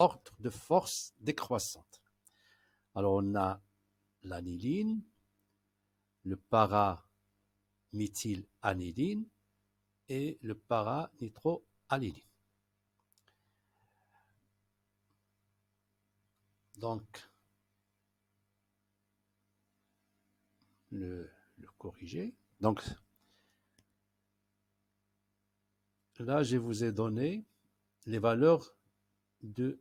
ordre de force décroissante. Alors, on a l'aniline, le para-méthylaniline et le para-nitroaniline. Donc, le corriger. Donc, là, je vous ai donné les valeurs de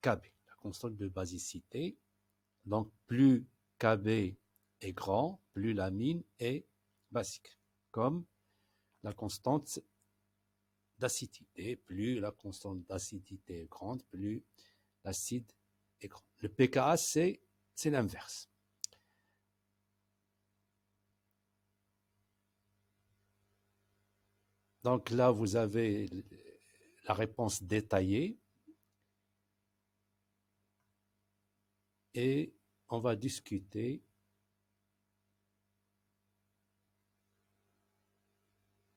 Kb, la constante de basicité. Donc, plus Kb est grand, plus l'amine est basique. Comme la constante d'acidité, plus la constante d'acidité est grande, plus l'acide est grand. Le pKa, c'est l'inverse. Donc là, vous avez la réponse détaillée et on va discuter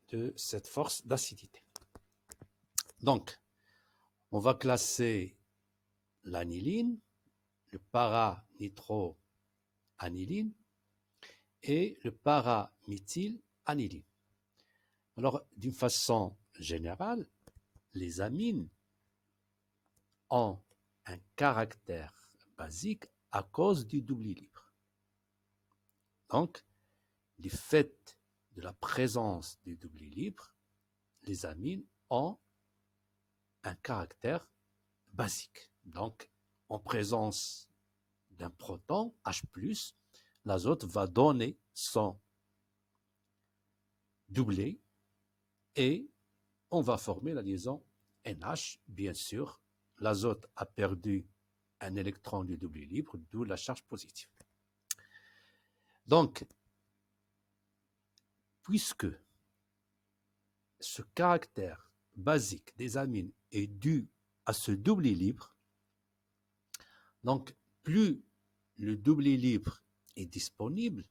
de cette force d'acidité. Donc, on va classer l'aniline, le para-nitroaniline et le para-méthylaniline. Alors, d'une façon générale, les amines ont un caractère basique à cause du doubli libre. Donc, du fait de la présence du doubli libre, les amines ont un caractère basique. Donc, en présence d'un proton, H+, l'azote va donner son doublé et on va former la liaison NH. Bien sûr, l'azote a perdu un électron du doubli libre, d'où la charge positive. Donc, puisque ce caractère basique des amines est dû à ce doubli libre, donc plus le doubli libre est disponible,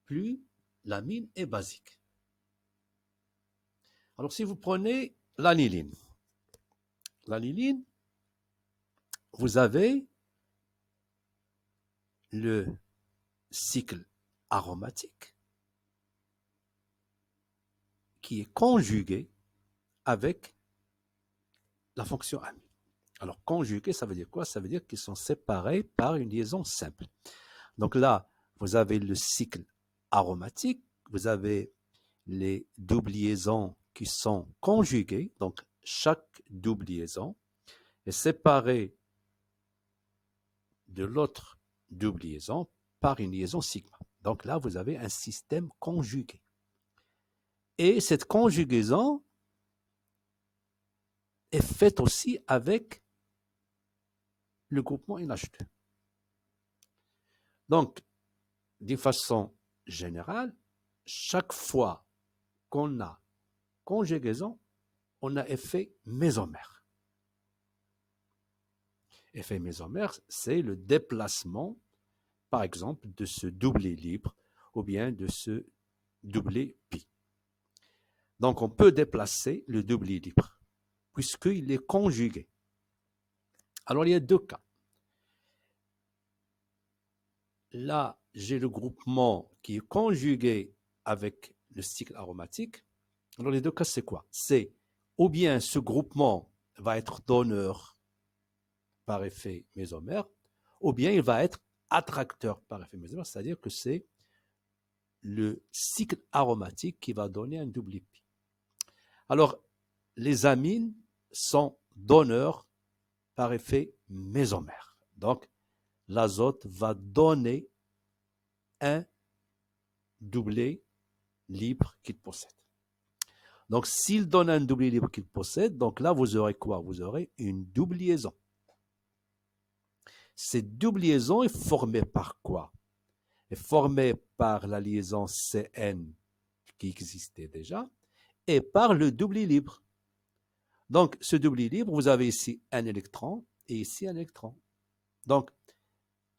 plus l'amine est basique. Alors si vous prenez l'aniline, vous avez le cycle aromatique qui est conjugué avec la fonction amine. Alors conjugué, ça veut dire quoi? Ça veut dire qu'ils sont séparés par une liaison simple. Donc là, vous avez le cycle aromatique, vous avez les doubles liaisons qui sont conjuguées, donc chaque double liaison est séparée de l'autre double liaison par une liaison sigma. Donc là, vous avez un système conjugué. Et cette conjugaison est faite aussi avec le groupement NH2. Donc, d'une façon générale, chaque fois qu'on a conjugaison, on a effet mésomère. Effet mésomère, c'est le déplacement, par exemple, de ce doublé libre ou bien de ce doublé pi. Donc, on peut déplacer le doublé libre puisqu'il est conjugué. Alors, il y a deux cas. Là, j'ai le groupement qui est conjugué avec le cycle aromatique. Alors, les deux cas, c'est quoi? C'est ou bien ce groupement va être donneur par effet mésomère, ou bien il va être attracteur par effet mésomère, c'est-à-dire que c'est le cycle aromatique qui va donner un double pi. Alors, les amines sont donneurs par effet mésomère. Donc, l'azote va donner un doublé libre qu'il possède. Donc, s'il donne un doublé libre qu'il possède, donc là, vous aurez quoi? Vous aurez une double liaison. Cette double liaison est formée par quoi? Est formée par la liaison CN qui existait déjà et par le doublé libre. Donc, ce doublé libre, vous avez ici un électron et ici un électron. Donc,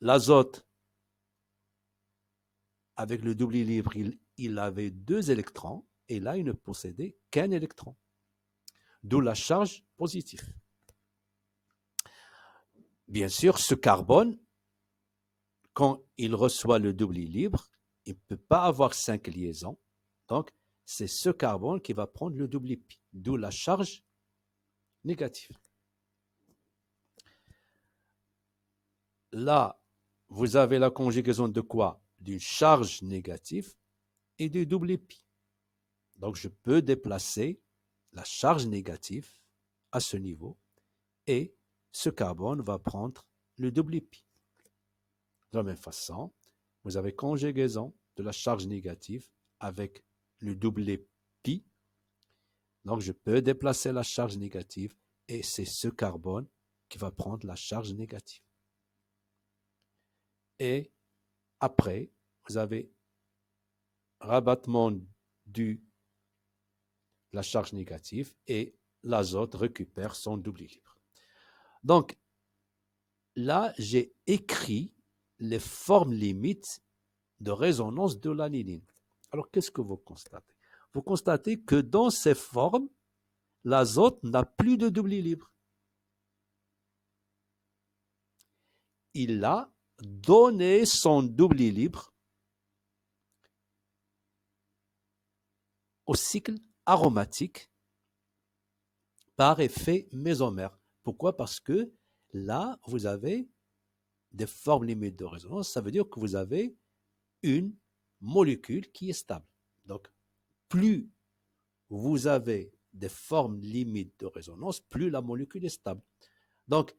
l'azote, avec le doublé libre, il avait deux électrons et là, il ne possédait qu'un électron. D'où la charge positive. Bien sûr, ce carbone, quand il reçoit le doubli libre, il ne peut pas avoir 5 liaisons. Donc, c'est ce carbone qui va prendre le doubli pi, d'où la charge négative. Là, vous avez la conjugaison de quoi? D'une charge négative et du doubli pi. Donc, je peux déplacer la charge négative à ce niveau et ce carbone va prendre le doubli pi. De la même façon, vous avez conjugaison de la charge négative avec le doublet pi. Donc, je peux déplacer la charge négative et c'est ce carbone qui va prendre la charge négative. Et après, vous avez rabattement de la charge négative et l'azote récupère son doubli libre. Donc, là, j'ai écrit les formes limites de résonance de l'aniline. Alors, qu'est-ce que vous constatez? Vous constatez que dans ces formes, l'azote n'a plus de doubli libre. Il a donné son doubli libre au cycle aromatique par effet mésomère. Pourquoi? Parce que là, vous avez des formes limites de résonance. Ça veut dire que vous avez une molécule qui est stable. Donc, plus vous avez des formes limites de résonance, plus la molécule est stable. Donc,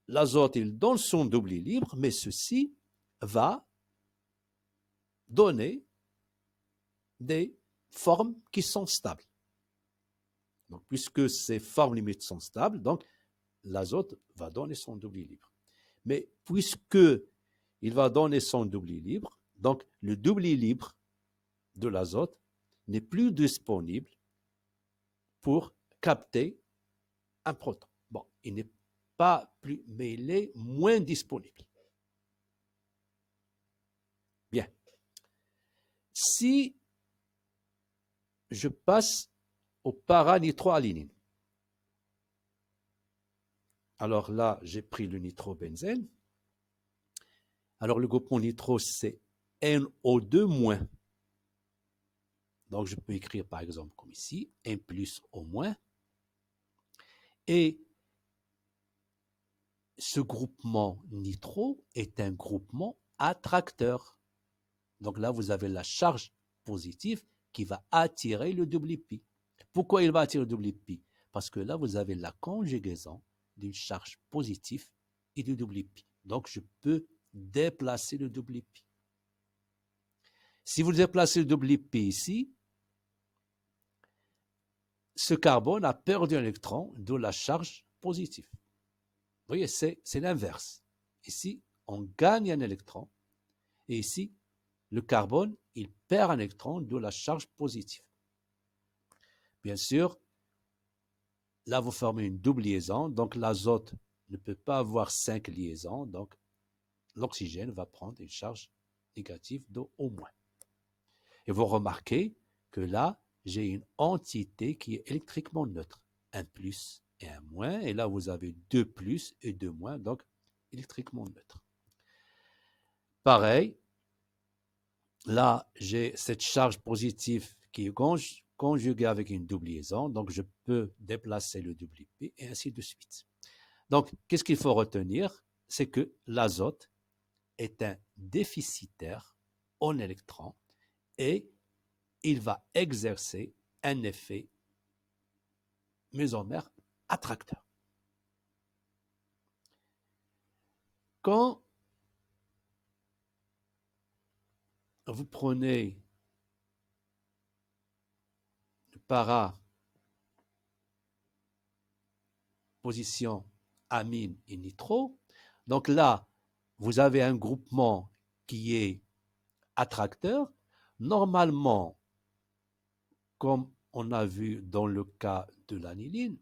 l'azote, il donne son doubli libre, mais ceci va donner des formes qui sont stables. Donc, puisque ces formes limites sont stables, donc l'azote va donner son doubli libre. Mais puisque il va donner son doubli libre, donc le doubli libre de l'azote n'est plus disponible pour capter un proton. Bon, il n'est pas plus, mais il est moins disponible. Bien. Si je passe au paranitroalinine, alors là, j'ai pris le nitrobenzène. Alors, le groupement nitro, c'est NO2-. Donc, je peux écrire, par exemple, comme ici, N plus O-. Et ce groupement nitro est un groupement attracteur. Donc là, vous avez la charge positive qui va attirer le doubli pi. Pourquoi il va attirer le doubli pi? Parce que là, vous avez la conjugaison d'une charge positive et du doubli pi. Donc, je peux déplacer le doubli pi. Si vous déplacez le doubli pi ici, ce carbone a perdu un électron de la charge positive. Vous voyez, c'est l'inverse. Ici, on gagne un électron et ici, le carbone, il perd un électron de la charge positive. Bien sûr, là, vous formez une double liaison, donc l'azote ne peut pas avoir 5 liaisons, donc l'oxygène va prendre une charge négative de O-. Et vous remarquez que là, j'ai une entité qui est électriquement neutre, un plus et un moins, et là, vous avez 2 plus et 2 moins, donc électriquement neutre. Pareil, là, j'ai cette charge positive qui est conjuguée avec une double liaison, donc je peux déplacer le doubli pi et ainsi de suite. Donc, qu'est-ce qu'il faut retenir? C'est que l'azote est un déficitaire en électrons et il va exercer un effet mésomère attracteur. Quand vous prenez le para position amine et nitro, donc là, vous avez un groupement qui est attracteur. Normalement, comme on a vu dans le cas de l'aniline,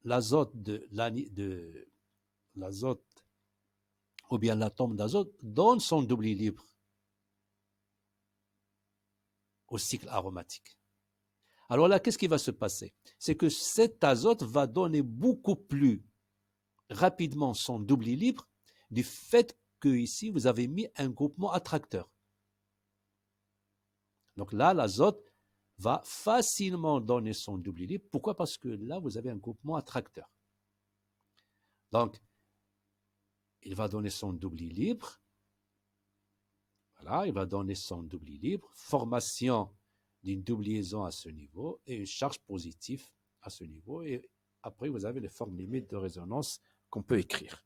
l'azote ou bien l'atome d'azote donne son doubli libre au cycle aromatique. Alors là, qu'est-ce qui va se passer? C'est que cet azote va donner beaucoup plus rapidement son double libre du fait que ici vous avez mis un groupement attracteur. Donc là, l'azote va facilement donner son double libre. Pourquoi? Parce que là, vous avez un groupement attracteur. Donc, il va donner son double libre. Voilà, il va donner son double libre. Formation d'une double liaison à ce niveau et une charge positive à ce niveau. Et après, vous avez les formes limites de résonance qu'on peut écrire.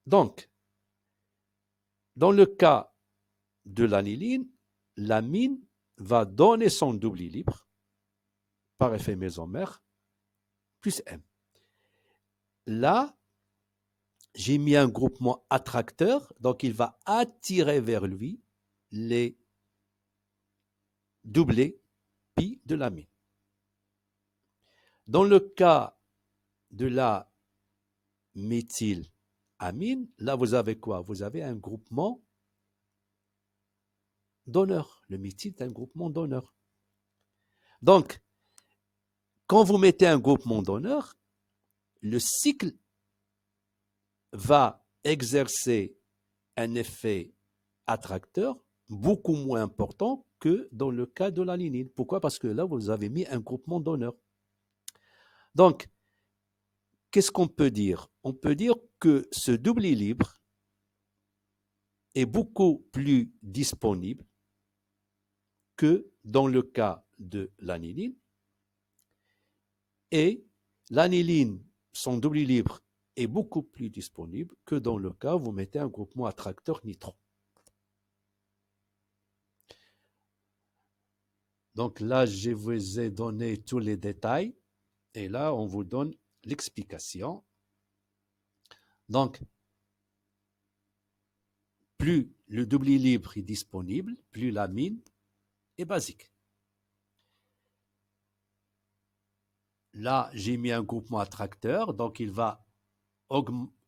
Donc, dans le cas de l'aniline, l'amine va donner son double libre par effet mésomère plus M. Là, j'ai mis un groupement attracteur, donc il va attirer vers lui les doublés pi de l'amine. Dans le cas de la méthylamine, là vous avez quoi? Vous avez un groupement donneur. Le méthyle est un groupement donneur. Donc, quand vous mettez un groupement donneur, le cycle va exercer un effet attracteur beaucoup moins important que dans le cas de l'alanine. Pourquoi? Parce que là, vous avez mis un groupement donneur. Donc, qu'est-ce qu'on peut dire? On peut dire que ce double libre est beaucoup plus disponible que dans le cas de l'aniline. Et l'aniline, son double libre est beaucoup plus disponible que dans le cas où vous mettez un groupement attracteur nitro. Donc là, je vous ai donné tous les détails et là, on vous donne l'explication. Donc, plus le double libre est disponible, plus l'amine est basique. Là, j'ai mis un groupement attracteur, donc il va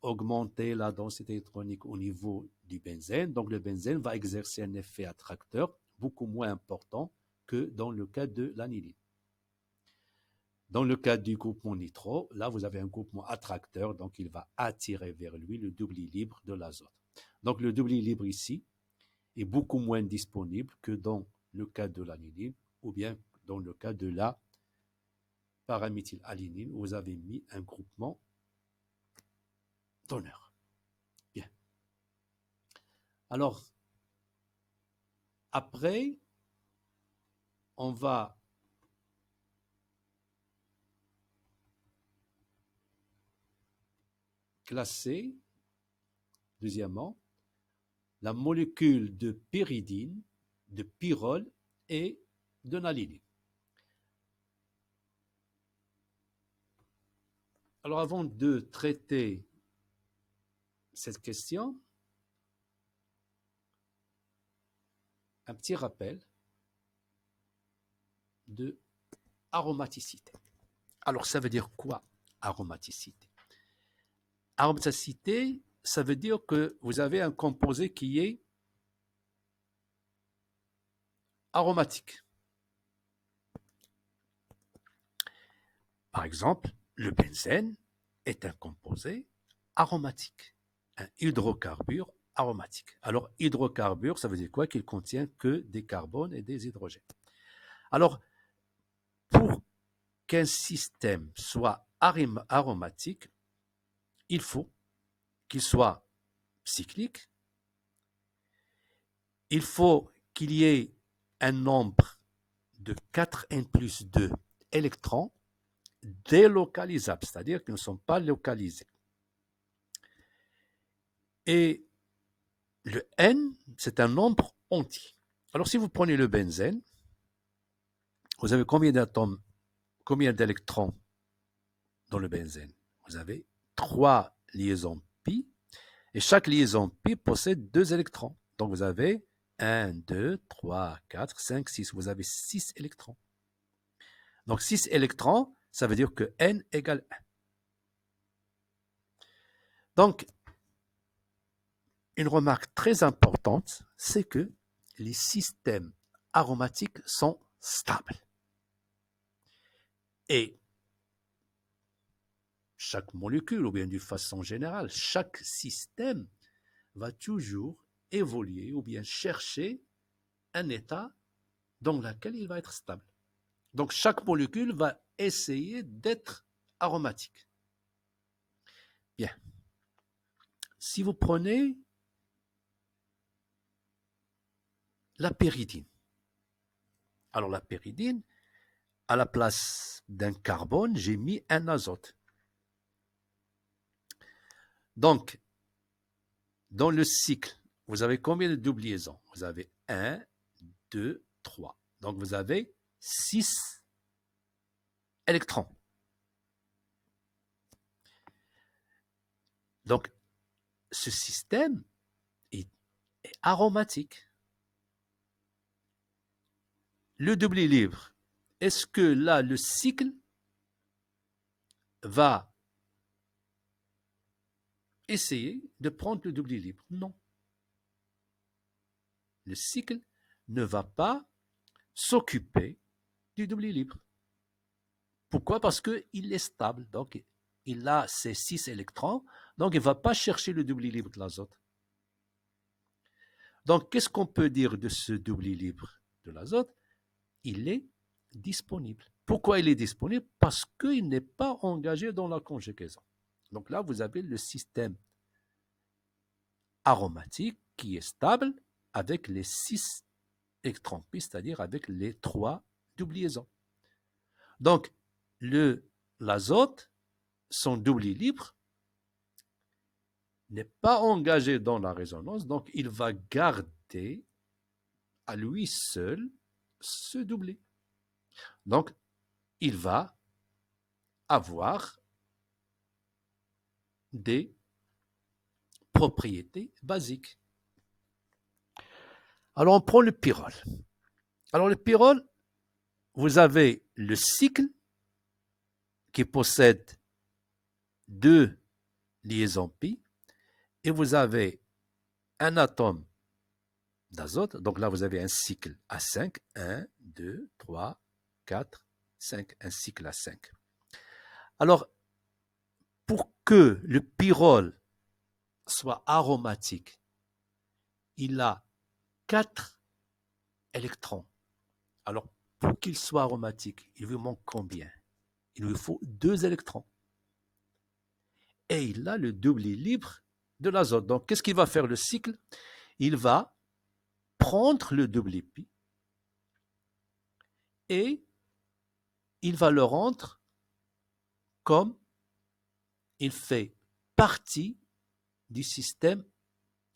augmenter la densité électronique au niveau du benzène. Donc le benzène va exercer un effet attracteur beaucoup moins important que dans le cas de l'aniline. Dans le cas du groupement nitro, là vous avez un groupement attracteur, donc il va attirer vers lui le double libre de l'azote. Donc le double libre ici est beaucoup moins disponible que dans le cas de l'aniline ou bien dans le cas de la paraméthylalanine où vous avez mis un groupement donneur. Bien. Alors, après, on va classer, deuxièmement, la molécule de pyridine, de pyrrole et de nalinine. Alors, avant de traiter cette question, un petit rappel de aromaticité. Alors, ça veut dire quoi, aromaticité? Aromaticité, ça veut dire que vous avez un composé qui est aromatique. Par exemple, le benzène est un composé aromatique, un hydrocarbure aromatique. Alors, hydrocarbure, ça veut dire quoi? Qu'il contient que des carbones et des hydrogènes. Alors, pour qu'un système soit aromatique, il faut qu'il soit cyclique, il faut qu'il y ait un nombre de 4n plus 2 électrons délocalisables, c'est-à-dire qu'ils ne sont pas localisés. Et le n, c'est un nombre entier. Alors, si vous prenez le benzène, vous avez combien d'atomes, combien d'électrons dans le benzène? Vous avez 3 liaisons pi, et chaque liaison pi possède 2 électrons. Donc, vous avez 1, 2, 3, 4, 5, 6. Vous avez 6 électrons. Donc, 6 électrons, ça veut dire que n égale 1. Donc, une remarque très importante, c'est que les systèmes aromatiques sont stables. Et chaque molécule, ou bien d'une façon générale, chaque système va toujours évoluer ou bien chercher un état dans lequel il va être stable. Donc chaque molécule va essayer d'être aromatique. Bien. Si vous prenez la pyridine, alors la pyridine, à la place d'un carbone, j'ai mis un azote. Donc, dans le cycle, vous avez combien de doubles liaisons? Vous avez 1, 2, 3. Donc, vous avez 6 électrons. Donc, ce système est aromatique. Le double libre, est-ce que là, le cycle va essayer de prendre le double libre? Non. Le cycle ne va pas s'occuper du double libre. Pourquoi? Parce qu'il est stable. Donc, il a ses 6 électrons. Donc, il ne va pas chercher le double libre de l'azote. Donc, qu'est-ce qu'on peut dire de ce double libre de l'azote? Il est disponible. Pourquoi il est disponible? Parce qu'il n'est pas engagé dans la conjugaison. Donc là, vous avez le système aromatique qui est stable avec les 6 électrons, c'est-à-dire avec les 3 doubles liaisons. Donc, l'azote, son double libre, n'est pas engagé dans la résonance, donc il va garder à lui seul ce doublé. Donc, il va avoir des propriétés basiques. Alors, on prend le pyrrole. Alors, le pyrrole, vous avez le cycle qui possède 2 liaisons pi et vous avez un atome d'azote. Donc là, vous avez un cycle à 5. 1, 2, 3, 4, 5. Un cycle à 5. Alors, pour que le pyrrole soit aromatique, il a 4 électrons. Alors, pour qu'il soit aromatique, il vous manque combien? Il lui faut 2 électrons. Et il a le double libre de l'azote. Donc, qu'est-ce qu'il va faire le cycle? Il va prendre le double pi et il va le rendre comme il fait partie du système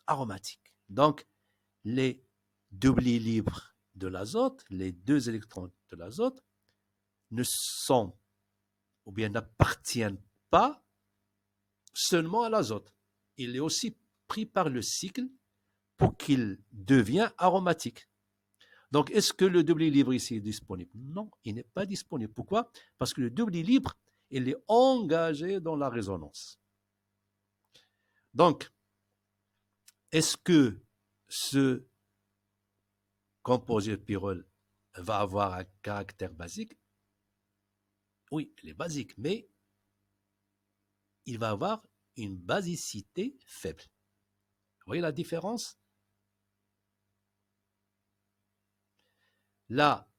aromatique. Donc, les doubles libres de l'azote, les 2 électrons de l'azote, ne sont ou bien n'appartiennent pas seulement à l'azote. Il est aussi pris par le cycle pour qu'il devienne aromatique. Donc, est-ce que le double libre ici est disponible? Non, il n'est pas disponible. Pourquoi? Parce que le double libre, il est engagé dans la résonance. Donc, est-ce que ce composé de pyrrole va avoir un caractère basique? Oui, il est basique, mais il va avoir une basicité faible. Vous voyez la différence? Là,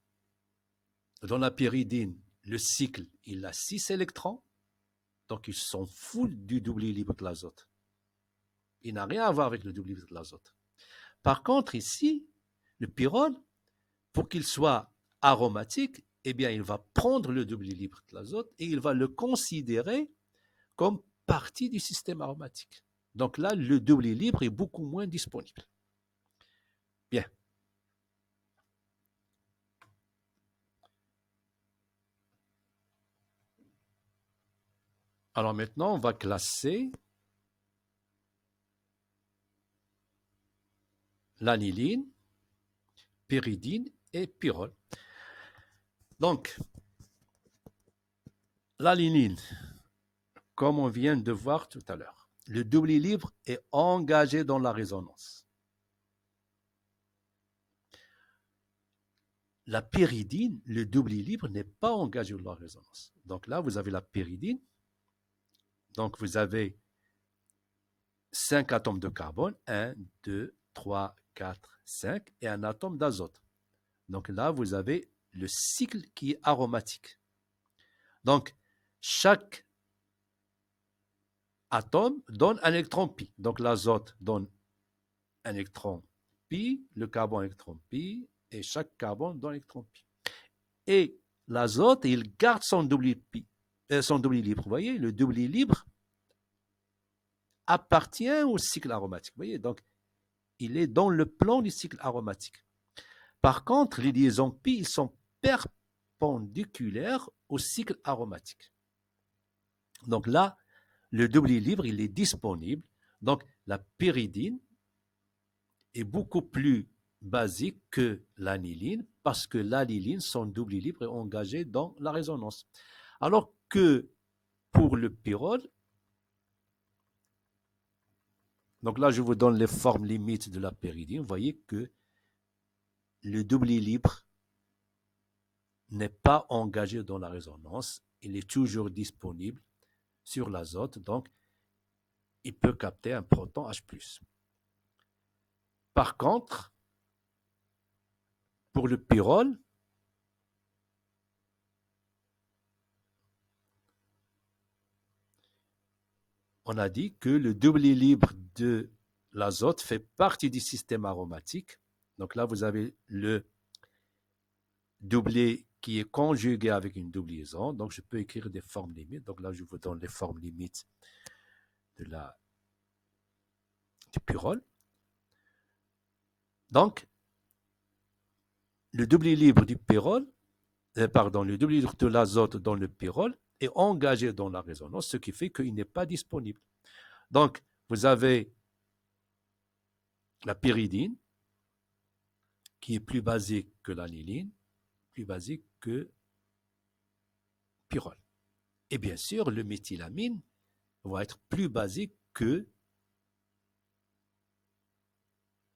dans la pyridine, le cycle, il a 6 électrons, donc il s'en fout du double libre de l'azote. Il n'a rien à voir avec le double libre de l'azote. Par contre, ici, le pyrrole, pour qu'il soit aromatique, eh bien, il va prendre le double libre de l'azote et il va le considérer comme partie du système aromatique. Donc là, le double libre est beaucoup moins disponible. Bien. Alors maintenant, on va classer l'aniline, pyridine et pyrrole. Donc, l'aniline, comme on vient de voir tout à l'heure, le double libre est engagé dans la résonance. La pyridine, le double libre n'est pas engagé dans la résonance. Donc là, vous avez la pyridine Donc, vous avez 5 atomes de carbone, 1, 2, 3, 4, 5, et un atome d'azote. Donc là, vous avez le cycle qui est aromatique. Donc, chaque atome donne un électron pi. Donc, l'azote donne un électron pi, le carbone un électron pi, et chaque carbone donne un électron pi. Et l'azote, il garde son double pi, son double libre. Vous voyez, le double libre appartient au cycle aromatique. Vous voyez, donc, il est dans le plan du cycle aromatique. Par contre, les liaisons pi, ils sont perpendiculaires au cycle aromatique. Donc là, le double libre, il est disponible. Donc, la pyridine est beaucoup plus basique que l'aniline parce que l'aniline, son double libre est engagé dans la résonance. Alors que pour le pyrrole, donc là, je vous donne les formes limites de la pyridine. Vous voyez que le double libre n'est pas engagé dans la résonance. Il est toujours disponible sur l'azote, donc il peut capter un proton H+. Par contre, pour le pyrrole, on a dit que le double libre de l'azote fait partie du système aromatique. Donc là, vous avez le doublet qui est conjugué avec une double liaison. Donc, je peux écrire des formes limites. Donc là, je vous donne les formes limites du pyrrole. Donc, le double libre du pyrrole, le double libre de l'azote dans le pyrrole est engagé dans la résonance, ce qui fait qu'il n'est pas disponible. Donc, vous avez la pyridine, qui est plus basique que l'aniline, plus basique que pyrrole. Et bien sûr, le méthylamine va être plus basique que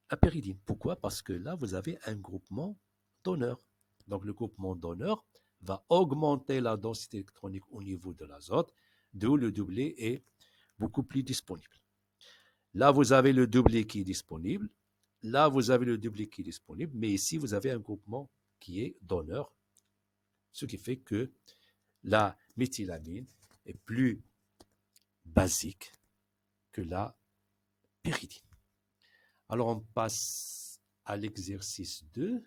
la pyridine. Pourquoi? Parce que là, vous avez un groupement donneur. Donc, le groupement donneur va augmenter la densité électronique au niveau de l'azote, d'où le doublet est beaucoup plus disponible. Là, vous avez le doublet qui est disponible. Là, vous avez le doublet qui est disponible. Mais ici, vous avez un groupement qui est donneur, ce qui fait que la méthylamine est plus basique que la pyridine. Alors, on passe à l'exercice 2.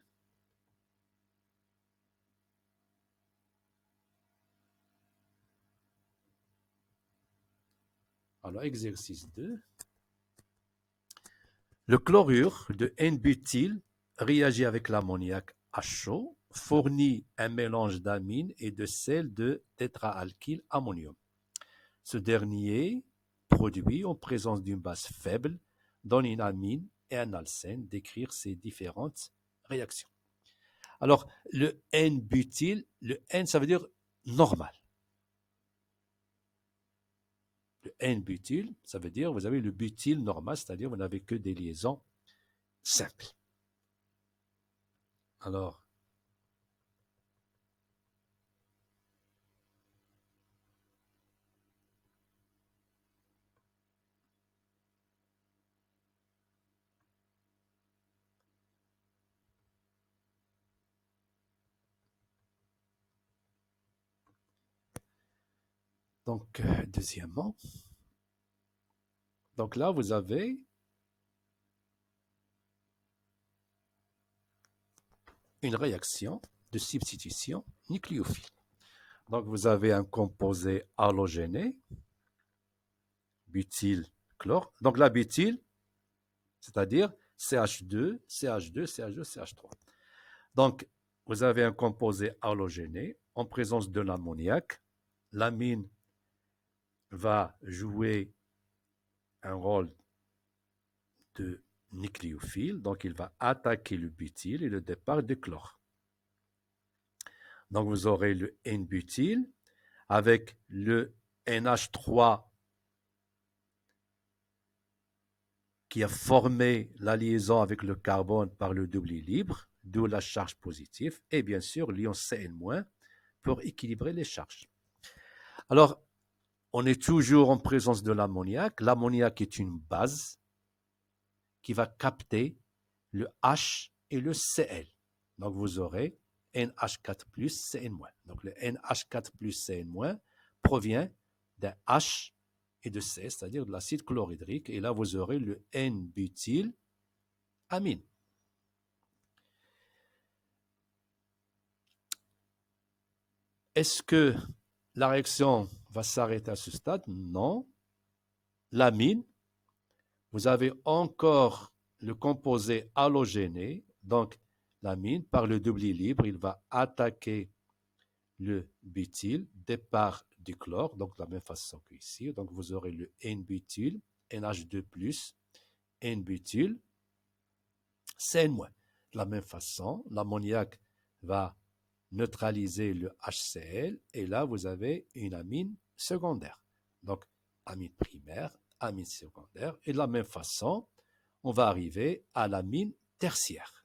Alors, exercice 2. Le chlorure de N-butyl réagit avec l'ammoniac à chaud, fournit un mélange d'amine et de sel de tétraalkyle ammonium. Ce dernier produit, en présence d'une base faible, donne une amine et un alcène. Décrire ces différentes réactions. Alors, le N-butyl, le N, ça veut dire normal. Le N-butyl, ça veut dire vous avez le butyl normal, c'est-à-dire vous n'avez que des liaisons simples. Alors, donc, deuxièmement, donc là, vous avez une réaction de substitution nucléophile. Donc, vous avez un composé halogéné, butyl-chlore. Donc, la butyl, c'est-à-dire CH2, CH2, CH2, CH3. Donc, vous avez un composé halogéné en présence de l'ammoniac. L'amine va jouer un rôle de nucléophile, donc il va attaquer le butyl et le départ du chlore. Donc vous aurez le N-butyl avec le NH3 qui a formé la liaison avec le carbone par le doublet libre, d'où la charge positive, et bien sûr l'ion Cn- pour équilibrer les charges. Alors, on est toujours en présence de l'ammoniac. L'ammoniac est une base qui va capter le H et le Cl. Donc, vous aurez NH4 plus Cn-. Donc, le NH4 plus Cn- provient d'un H et de C, c'est-à-dire de l'acide chlorhydrique. Et là, vous aurez le N-butylamine. Est-ce que la réaction va s'arrêter à ce stade? Non. L'amine, vous avez encore le composé halogéné. Donc, l'amine, par le double libre, il va attaquer le butyl, départ du chlore, donc de la même façon qu'ici. Donc, vous aurez le N-butyl, NH2+, N-butyl, Cn-. De la même façon, l'ammoniac va neutraliser le HCl, et là, vous avez une amine secondaire. Donc, amine primaire, amine secondaire, et de la même façon, on va arriver à l'amine tertiaire.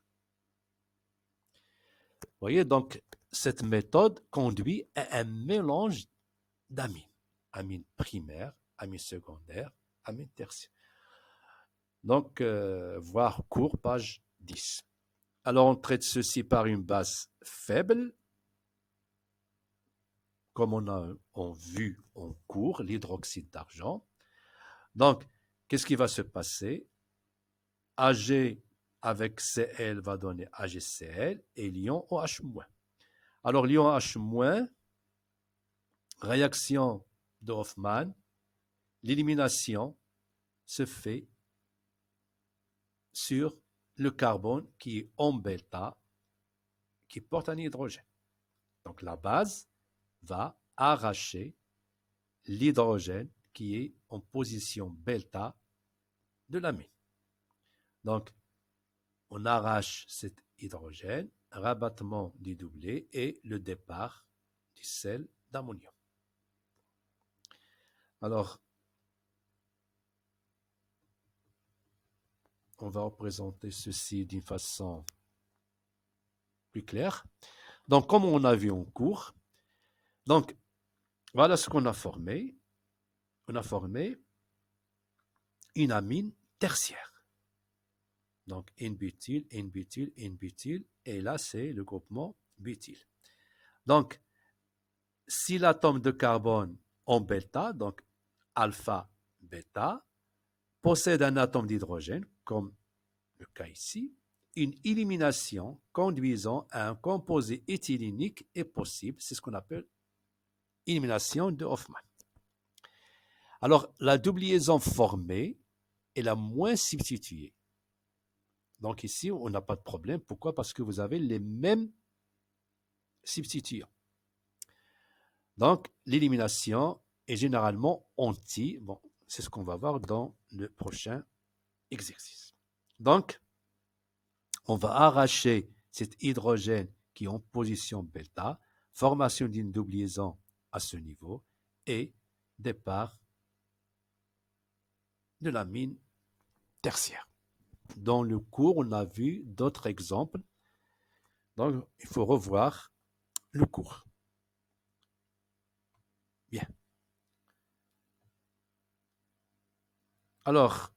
Vous voyez, donc, cette méthode conduit à un mélange d'amines. Amine primaire, amine secondaire, amine tertiaire. Donc, voir cours, page 10. Alors, on traite ceci par une base faible, comme on a vu en cours, l'hydroxyde d'argent. Donc, qu'est-ce qui va se passer? Ag avec Cl va donner AgCl et l'ion OH-. Alors, l'ion H-, réaction de Hofmann, l'élimination se fait sur le carbone qui est en bêta, qui porte un hydrogène. Donc, la base va arracher l'hydrogène qui est en position bêta de l'amine. Donc, on arrache cet hydrogène, rabattement du doublé et le départ du sel d'ammonium. Alors, on va représenter ceci d'une façon plus claire. Donc, comme on a vu en cours, donc, voilà ce qu'on a formé. On a formé une amine tertiaire. Donc, N-butyl, N-butyl, N-butyl, et là, c'est le groupement butyl. Donc, si l'atome de carbone en bêta, donc alpha, bêta, possède un atome d'hydrogène, comme le cas ici, une élimination conduisant à un composé éthylénique est possible. C'est ce qu'on appelle élimination de Hofmann. Alors, la double liaison formée est la moins substituée. Donc ici, on n'a pas de problème. Pourquoi? Parce que vous avez les mêmes substituants. Donc, l'élimination est généralement anti. Bon, c'est ce qu'on va voir dans le prochain exercice. Donc, on va arracher cet hydrogène qui est en position bêta, formation d'une double liaison à ce niveau et départ de l'amine tertiaire. Dans le cours, on a vu d'autres exemples. Donc, il faut revoir le cours. Bien. Alors,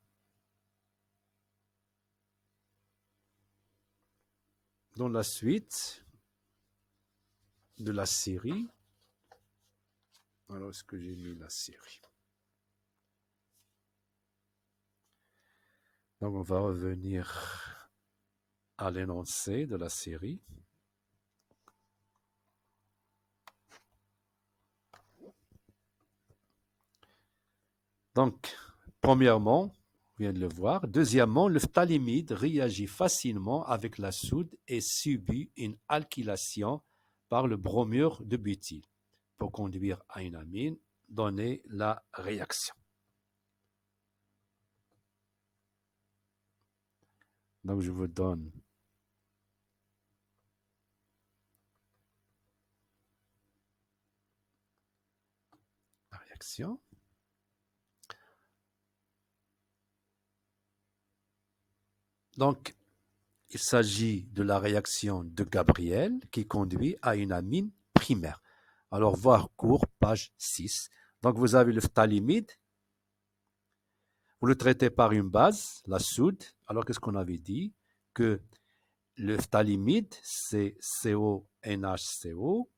dans la suite de la série, alors est-ce que j'ai mis la série? Donc, on va revenir à l'énoncé de la série. Donc, premièrement, on vient de le voir. Deuxièmement, le phthalimide réagit facilement avec la soude et subit une alkylation par le bromure de butyl pour conduire à une amine, donner la réaction. Donc, je vous donne la réaction. Donc, il s'agit de la réaction de Gabriel qui conduit à une amine primaire. Alors, voir cours, page 6. Donc, vous avez le phtalimide. Vous le traitez par une base, la soude. Alors, qu'est-ce qu'on avait dit? Que le phtalimide, c'est CONHCO.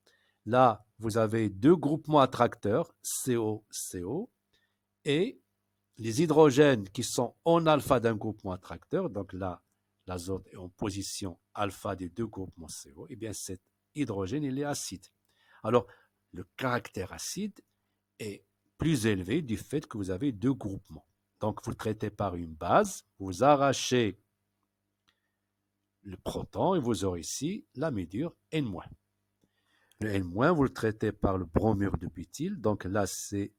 Là, vous avez deux groupements attracteurs, CO-CO, et les hydrogènes qui sont en alpha d'un groupement attracteur, donc là, l'azote est en position alpha des deux groupements CO, et bien cet hydrogène, il est acide. Alors, le caractère acide est plus élevé du fait que vous avez deux groupements. Donc, vous le traitez par une base, vous arrachez le proton et vous aurez ici la médure N-. Le N-, vous le traitez par le bromure de butyl, donc là, c'est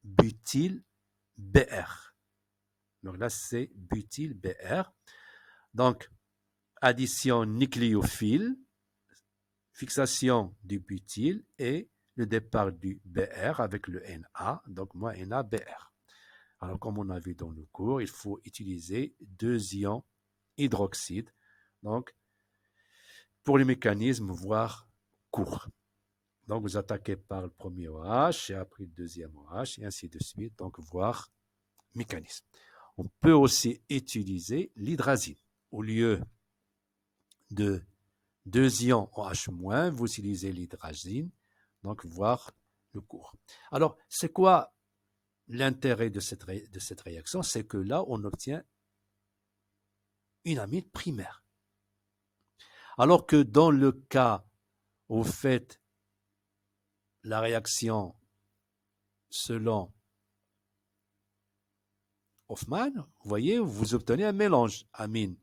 butyl BR. Donc là, c'est butyl BR. Donc, addition nucléophile, fixation du butyl et le départ du BR avec le Na, donc moi NaBr. Alors, comme on a vu dans le cours, il faut utiliser deux ions hydroxyde, donc pour les mécanismes, voire courts. Donc, vous attaquez par le premier OH et après le deuxième OH et ainsi de suite, donc voire mécanisme. On peut aussi utiliser l'hydrazine. Au lieu de deux ions OH-, vous utilisez l'hydrazine, donc voir le cours. Alors, c'est quoi l'intérêt de cette réaction? C'est que là, on obtient une amide primaire. Alors que dans le cas où vous faites la réaction selon Hofmann, vous voyez, vous obtenez un mélange amine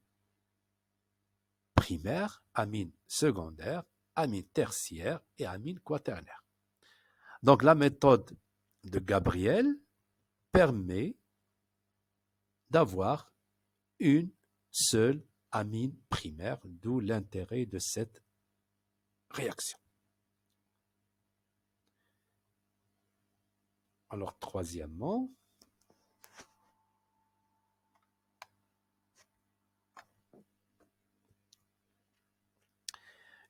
primaire, amine secondaire, amine tertiaire et amine quaternaire. Donc la méthode de Gabriel permet d'avoir une seule amine primaire, d'où l'intérêt de cette réaction. Alors troisièmement,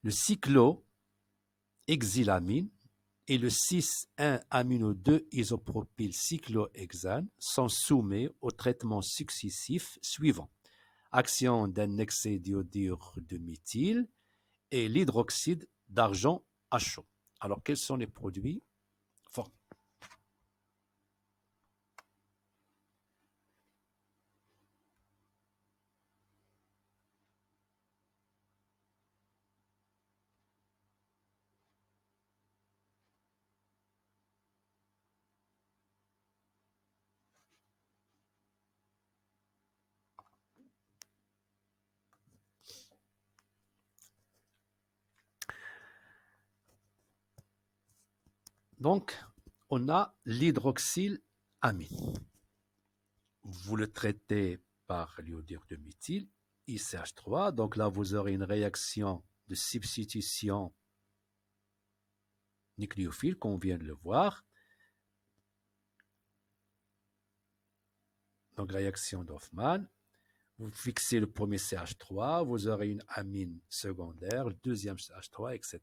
le cyclohexylamine et le 6,1-amino-2-isopropyl-cyclohexane sont soumis au traitement successif suivant: action d'un excès d'iodure de méthyle et l'hydroxyde d'argent à chaud. Alors, quels sont les produits formés? Donc, on a l'hydroxylamine. Vous le traitez par l'iodure de méthyle, ICH3. Donc là, vous aurez une réaction de substitution nucléophile, comme on vient de le voir. Donc, réaction d'Hoffmann. Vous fixez le premier CH3, vous aurez une amine secondaire, le deuxième CH3, etc.,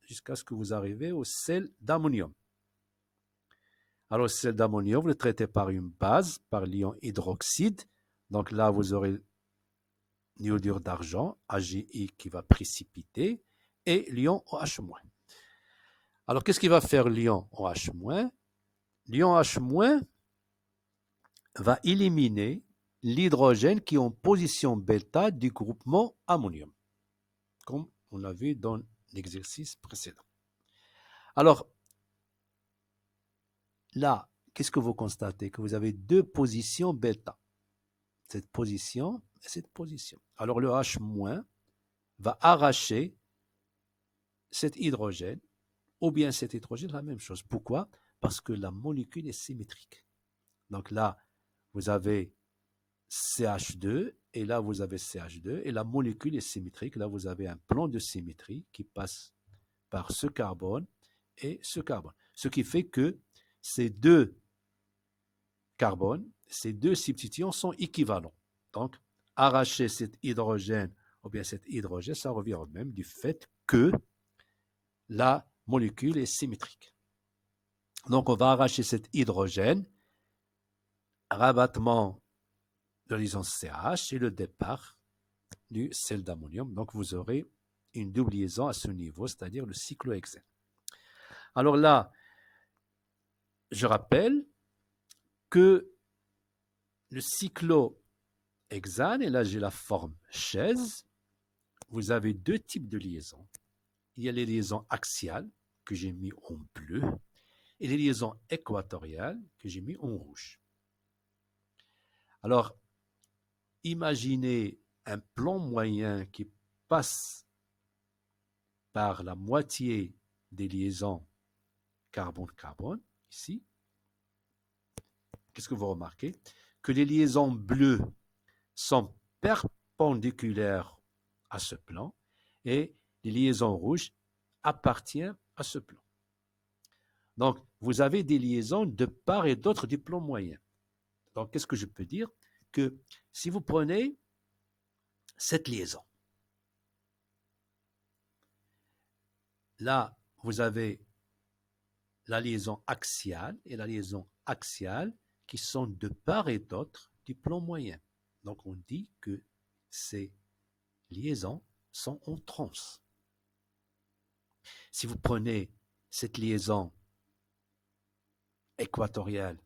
jusqu'à ce que vous arrivez au sel d'ammonium. Alors, le sel d'ammonium, vous le traitez par une base, par l'ion hydroxyde. Donc là, vous aurez l'iodure d'argent, AgI, qui va précipiter, et l'ion OH-. Alors, qu'est-ce qu'il va faire l'ion OH-? L'ion OH- va éliminer l'hydrogène qui est en position bêta du groupement ammonium, comme on l'a vu dans l'exercice précédent. Alors, là, qu'est-ce que vous constatez? Que vous avez deux positions bêta. Cette position et cette position. Alors, le H- va arracher cet hydrogène, ou bien cet hydrogène, la même chose. Pourquoi? Parce que la molécule est symétrique. Donc là, vous avez CH2, et là, vous avez CH2, et la molécule est symétrique. Là, vous avez un plan de symétrie qui passe par ce carbone et ce carbone. Ce qui fait que ces deux carbones, ces deux substituants sont équivalents. Donc, arracher cet hydrogène, ou bien cet hydrogène, ça revient au même du fait que la molécule est symétrique. Donc, on va arracher cet hydrogène, rabattement de la liaison CH et le départ du sel d'ammonium. Donc, vous aurez une double liaison à ce niveau, c'est-à-dire le cyclohexène. Alors là, je rappelle que le cyclohexane, et là j'ai la forme chaise, vous avez deux types de liaisons. Il y a les liaisons axiales, que j'ai mis en bleu, et les liaisons équatoriales, que j'ai mis en rouge. Alors, imaginez un plan moyen qui passe par la moitié des liaisons carbone-carbone, ici. Qu'est-ce que vous remarquez? Que les liaisons bleues sont perpendiculaires à ce plan et les liaisons rouges appartiennent à ce plan. Donc, vous avez des liaisons de part et d'autre du plan moyen. Donc, qu'est-ce que je peux dire? Que si vous prenez cette liaison, là, vous avez la liaison axiale et la liaison axiale qui sont de part et d'autre du plan moyen. Donc, on dit que ces liaisons sont en trans. Si vous prenez cette liaison équatoriale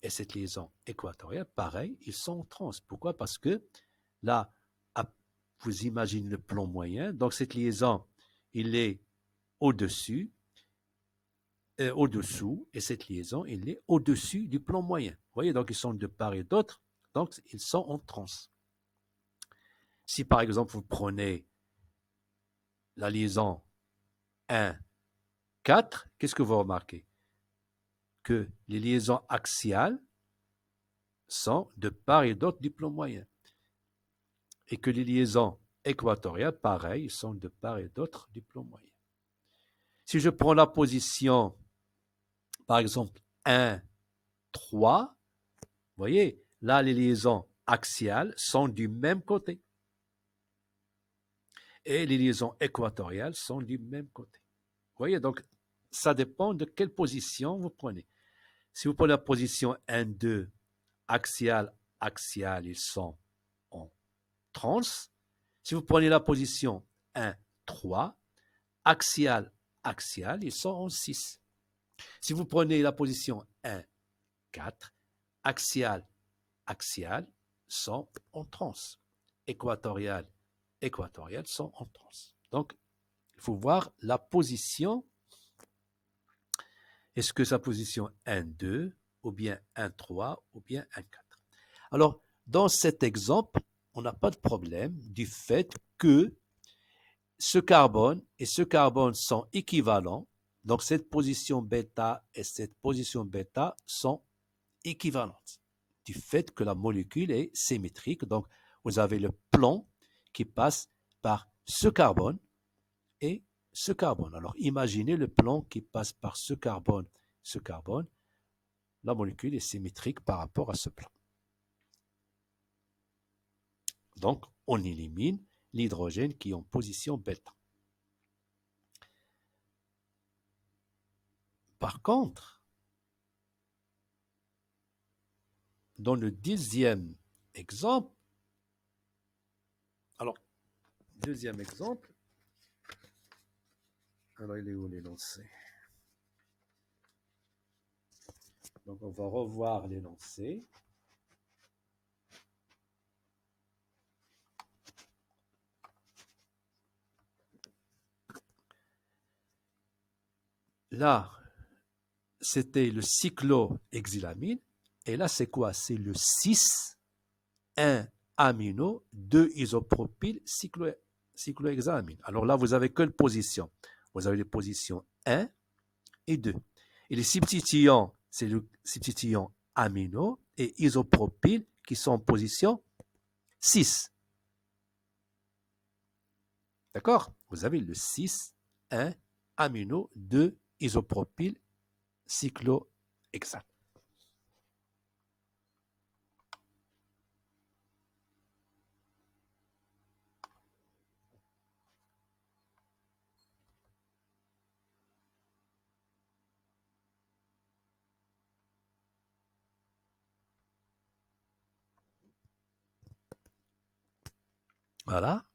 et cette liaison équatoriale, pareil, ils sont en trans. Pourquoi? Parce que là, vous imaginez le plan moyen, donc cette liaison, il est au-dessus, au-dessous, et cette liaison, il est au-dessus du plan moyen. Vous voyez, donc ils sont de part et d'autre, donc ils sont en trans. Si par exemple vous prenez la liaison 1, 4, qu'est-ce que vous remarquez? Que les liaisons axiales sont de part et d'autre du plan moyen. Et que les liaisons équatoriales, pareil, sont de part et d'autre du plan moyen. Si je prends la position, par exemple, 1, 3, vous voyez, là, les liaisons axiales sont du même côté. Et les liaisons équatoriales sont du même côté. Vous voyez, donc, ça dépend de quelle position vous prenez. Si vous prenez la position 1, 2, axiale, ils sont en trans. Si vous prenez la position 1, 3, axiale, ils sont en 6. Si vous prenez la position 1, 4, axiale, sont en trans. Équatoriale, sont en trans. Donc, il faut voir la position. Est-ce que sa position 1, 2, ou bien 1, 3, ou bien 1, 4. Alors, dans cet exemple, on n'a pas de problème du fait que ce carbone et ce carbone sont équivalents. Donc, cette position bêta et cette position bêta sont équivalentes du fait que la molécule est symétrique. Donc, vous avez le plan qui passe par ce carbone et ce carbone. Alors, imaginez le plan qui passe par ce carbone. La molécule est symétrique par rapport à ce plan. Donc, on élimine l'hydrogène qui est en position bêta. Par contre, dans le deuxième exemple, alors, deuxième exemple, alors il est où l'énoncé? Donc, on va revoir l'énoncé. Là, c'était le cyclohexylamine. Et là, c'est quoi? C'est le 6,1-amino 2-isopropyl cyclohexylamine. Alors là, vous avez quelle position? Vous avez les positions 1 et 2. Et les substituants, c'est le substituant amino et isopropyl qui sont en position 6. D'accord? Vous avez le 6,1-amino 2-isopropyl cyclohexane. Voilà.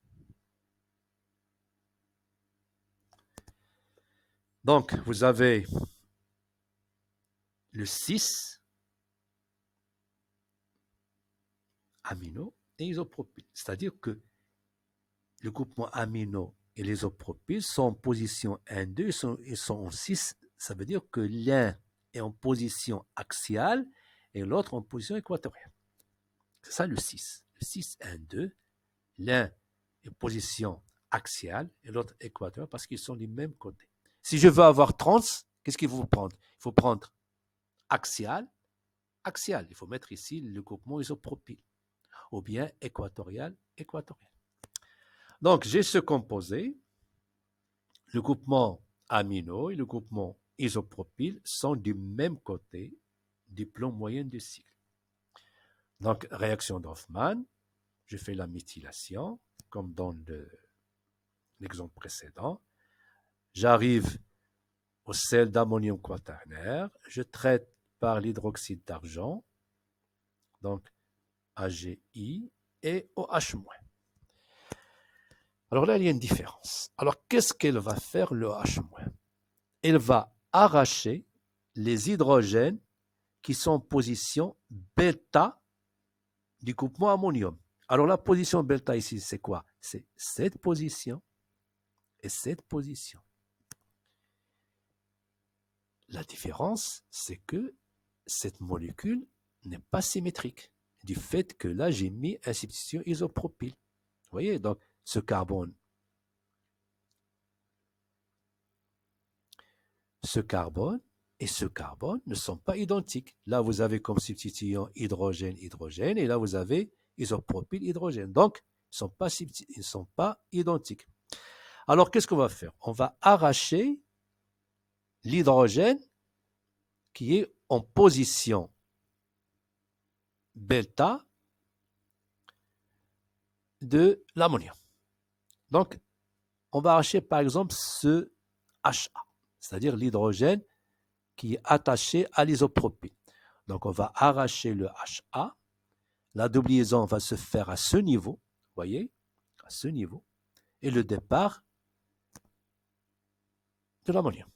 Donc, vous avez le 6 amino et isopropyl. C'est-à-dire que le groupement amino et l'isopropyl sont en position 1, 2, ils sont en 6. Ça veut dire que l'un est en position axiale et l'autre en position équatoriale. C'est ça le 6. Le 6, 1, 2. L'un est en position axiale et l'autre équatoriale parce qu'ils sont du même côté. Si je veux avoir trans, qu'est-ce qu'il faut prendre? Il faut prendre axial, axial. Il faut mettre ici le groupement isopropyl. Ou bien équatorial, équatorial. Donc, j'ai ce composé. Le groupement amino et le groupement isopropyl sont du même côté du plan moyen du cycle. Donc, réaction d'Hoffmann, je fais la méthylation, comme dans l'exemple précédent. J'arrive au sel d'ammonium quaternaire, je traite par l'hydroxyde d'argent, donc AgI et OH-. Alors là, il y a une différence. Alors, qu'est-ce qu'elle va faire, le OH-? Elle va arracher les hydrogènes qui sont en position bêta du groupement ammonium. Alors, la position bêta ici, c'est quoi? C'est cette position et cette position. La différence, c'est que cette molécule n'est pas symétrique, du fait que là, j'ai mis un substitution isopropyl. Vous voyez, donc, ce carbone et ce carbone ne sont pas identiques. Là, vous avez comme substituant hydrogène, hydrogène, et là, vous avez isopropyl, hydrogène. Donc, ils ne sont pas identiques. Alors, qu'est-ce qu'on va faire? On va arracher l'hydrogène qui est en position bêta de l'ammonium. Donc, on va arracher par exemple ce HA, c'est-à-dire l'hydrogène qui est attaché à l'isopropyl. Donc, on va arracher le HA. La double liaison va se faire à ce niveau, vous voyez, à ce niveau, et le départ de l'ammonium.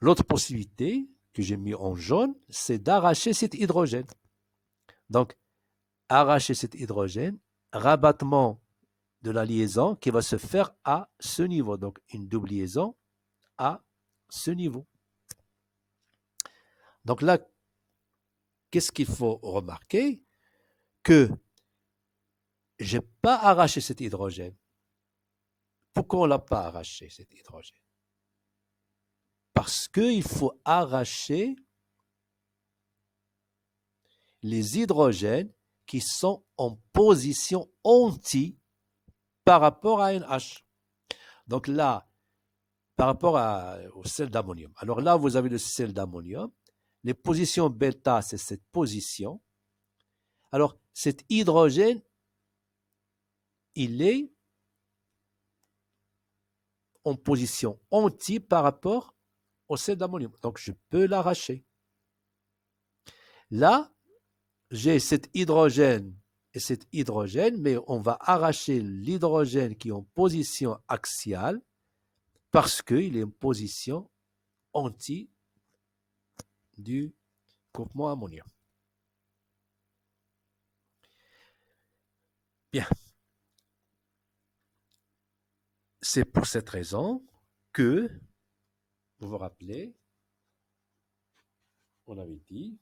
L'autre possibilité que j'ai mis en jaune, c'est d'arracher cet hydrogène. Donc, arracher cet hydrogène, rabattement de la liaison qui va se faire à ce niveau. Donc, une double liaison à ce niveau. Donc là, qu'est-ce qu'il faut remarquer? Que je n'ai pas arraché cet hydrogène. Pourquoi on ne l'a pas arraché, cet hydrogène? Parce qu'il faut arracher les hydrogènes qui sont en position anti par rapport à un H. Donc là, par rapport au sel d'ammonium. Alors là, vous avez le sel d'ammonium. Les positions bêta, c'est cette position. Alors, cet hydrogène, il est en position anti par rapport au sel d'ammonium. Donc, je peux l'arracher. Là, j'ai cet hydrogène et cet hydrogène, mais on va arracher l'hydrogène qui est en position axiale parce qu'il est en position anti du groupement ammonium. Bien. C'est pour cette raison que, vous vous rappelez, on avait dit,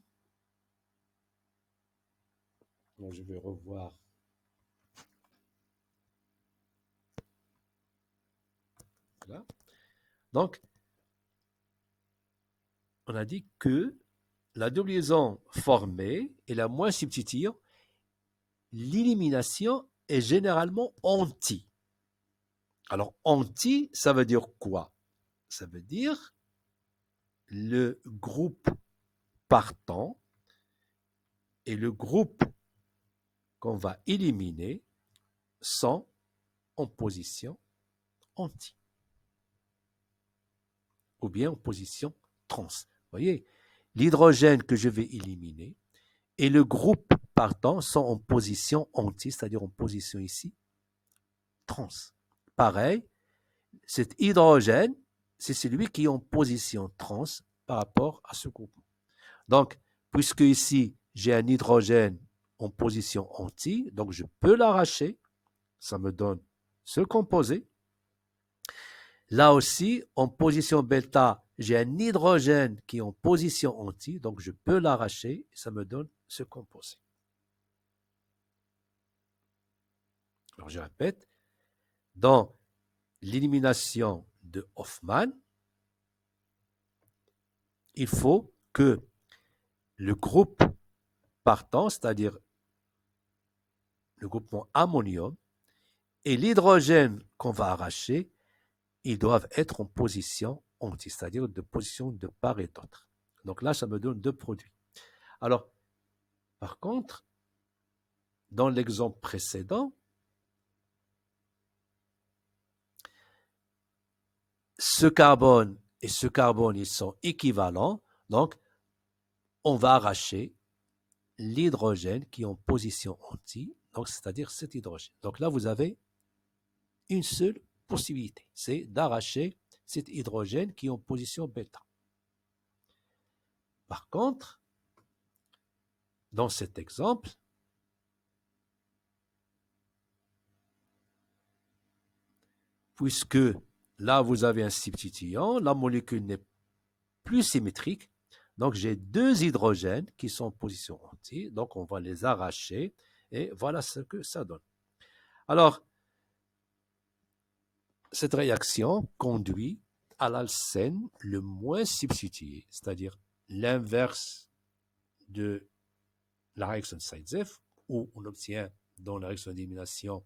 donc je vais revoir là. Donc, on a dit que la double liaison formée et la moins substitution, l'élimination est généralement anti. Alors, anti, ça veut dire quoi? Ça veut dire le groupe partant et le groupe qu'on va éliminer sont en position anti. Ou bien en position trans. Vous voyez, l'hydrogène que je vais éliminer et le groupe partants sont en position anti, c'est-à-dire en position ici, trans. Pareil, cet hydrogène, c'est celui qui est en position trans par rapport à ce groupement. Donc, puisque ici, j'ai un hydrogène en position anti, donc je peux l'arracher, ça me donne ce composé. Là aussi, en position bêta, j'ai un hydrogène qui est en position anti, donc je peux l'arracher, ça me donne ce composé. Alors je répète, dans l'élimination de Hofmann, il faut que le groupe partant, c'est-à-dire le groupement ammonium, et l'hydrogène qu'on va arracher, ils doivent être en position anti, c'est-à-dire de position de part et d'autre. Donc là, ça me donne deux produits. Alors, par contre, dans l'exemple précédent, ce carbone et ce carbone, ils sont équivalents. Donc, on va arracher l'hydrogène qui est en position anti, donc c'est-à-dire cet hydrogène. Donc là, vous avez une seule possibilité, c'est d'arracher cet hydrogène qui est en position bêta. Par contre, dans cet exemple, puisque là, vous avez un substituant, la molécule n'est plus symétrique, donc j'ai deux hydrogènes qui sont en position anti, donc on va les arracher, et voilà ce que ça donne. Alors, cette réaction conduit à l'alcène le moins substitué, c'est-à-dire l'inverse de la réaction de Zaitsev, où on obtient dans la réaction d'élimination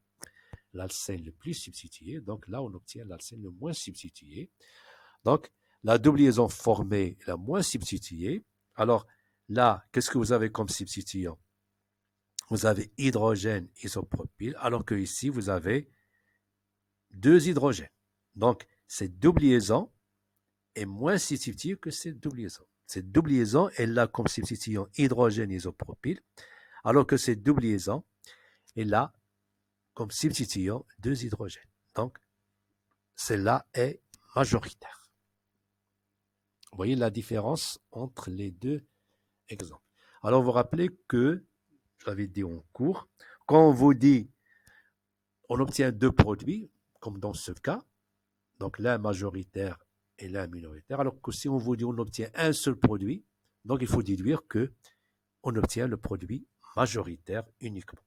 l'alcène le plus substitué. Donc là, on obtient l'alcène le moins substitué. Donc, la double liaison formée est la moins substituée. Alors là, qu'est-ce que vous avez comme substituant? Vous avez hydrogène isopropyl, alors que ici, vous avez deux hydrogènes. Donc, cette double liaison est moins substituée que cette double liaison. Cette double liaison, elle a comme substituant hydrogène isopropyl, alors que cette double liaison, elle a comme substituant deux hydrogènes. Donc, celle-là est majoritaire. Vous voyez la différence entre les deux exemples. Alors, vous vous rappelez que, je l'avais dit en cours, quand on vous dit on obtient deux produits, comme dans ce cas, donc l'un majoritaire et l'un minoritaire, alors que si on vous dit on obtient un seul produit, donc il faut déduire que on obtient le produit majoritaire uniquement.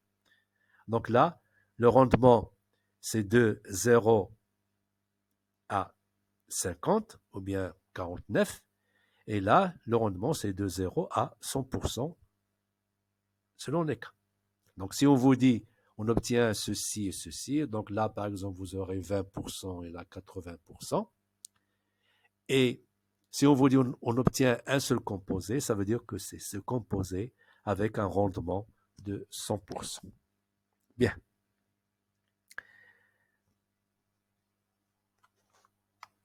Donc là, le rendement, c'est de 0 à 50 ou bien 49. Et là, le rendement, c'est de 0 à 100% selon les cas. Donc, si on vous dit on obtient ceci et ceci, donc là, par exemple, vous aurez 20% et là, 80%. Et si on vous dit on obtient un seul composé, ça veut dire que c'est ce composé avec un rendement de 100%. Bien.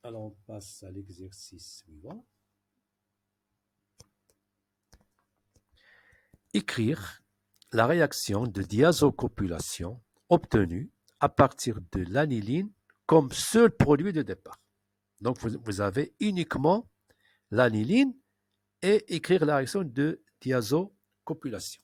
Alors, on passe à l'exercice suivant. Écrire la réaction de diazocopulation obtenue à partir de l'aniline comme seul produit de départ. Donc, vous avez uniquement l'aniline et écrire la réaction de diazocopulation.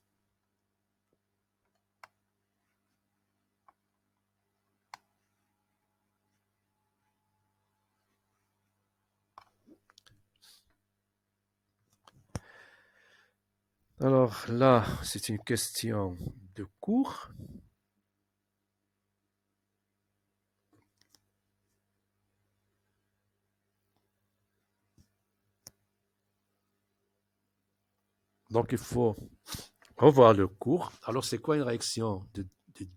Alors là, c'est une question de cours. Donc, il faut revoir le cours. Alors, c'est quoi une réaction de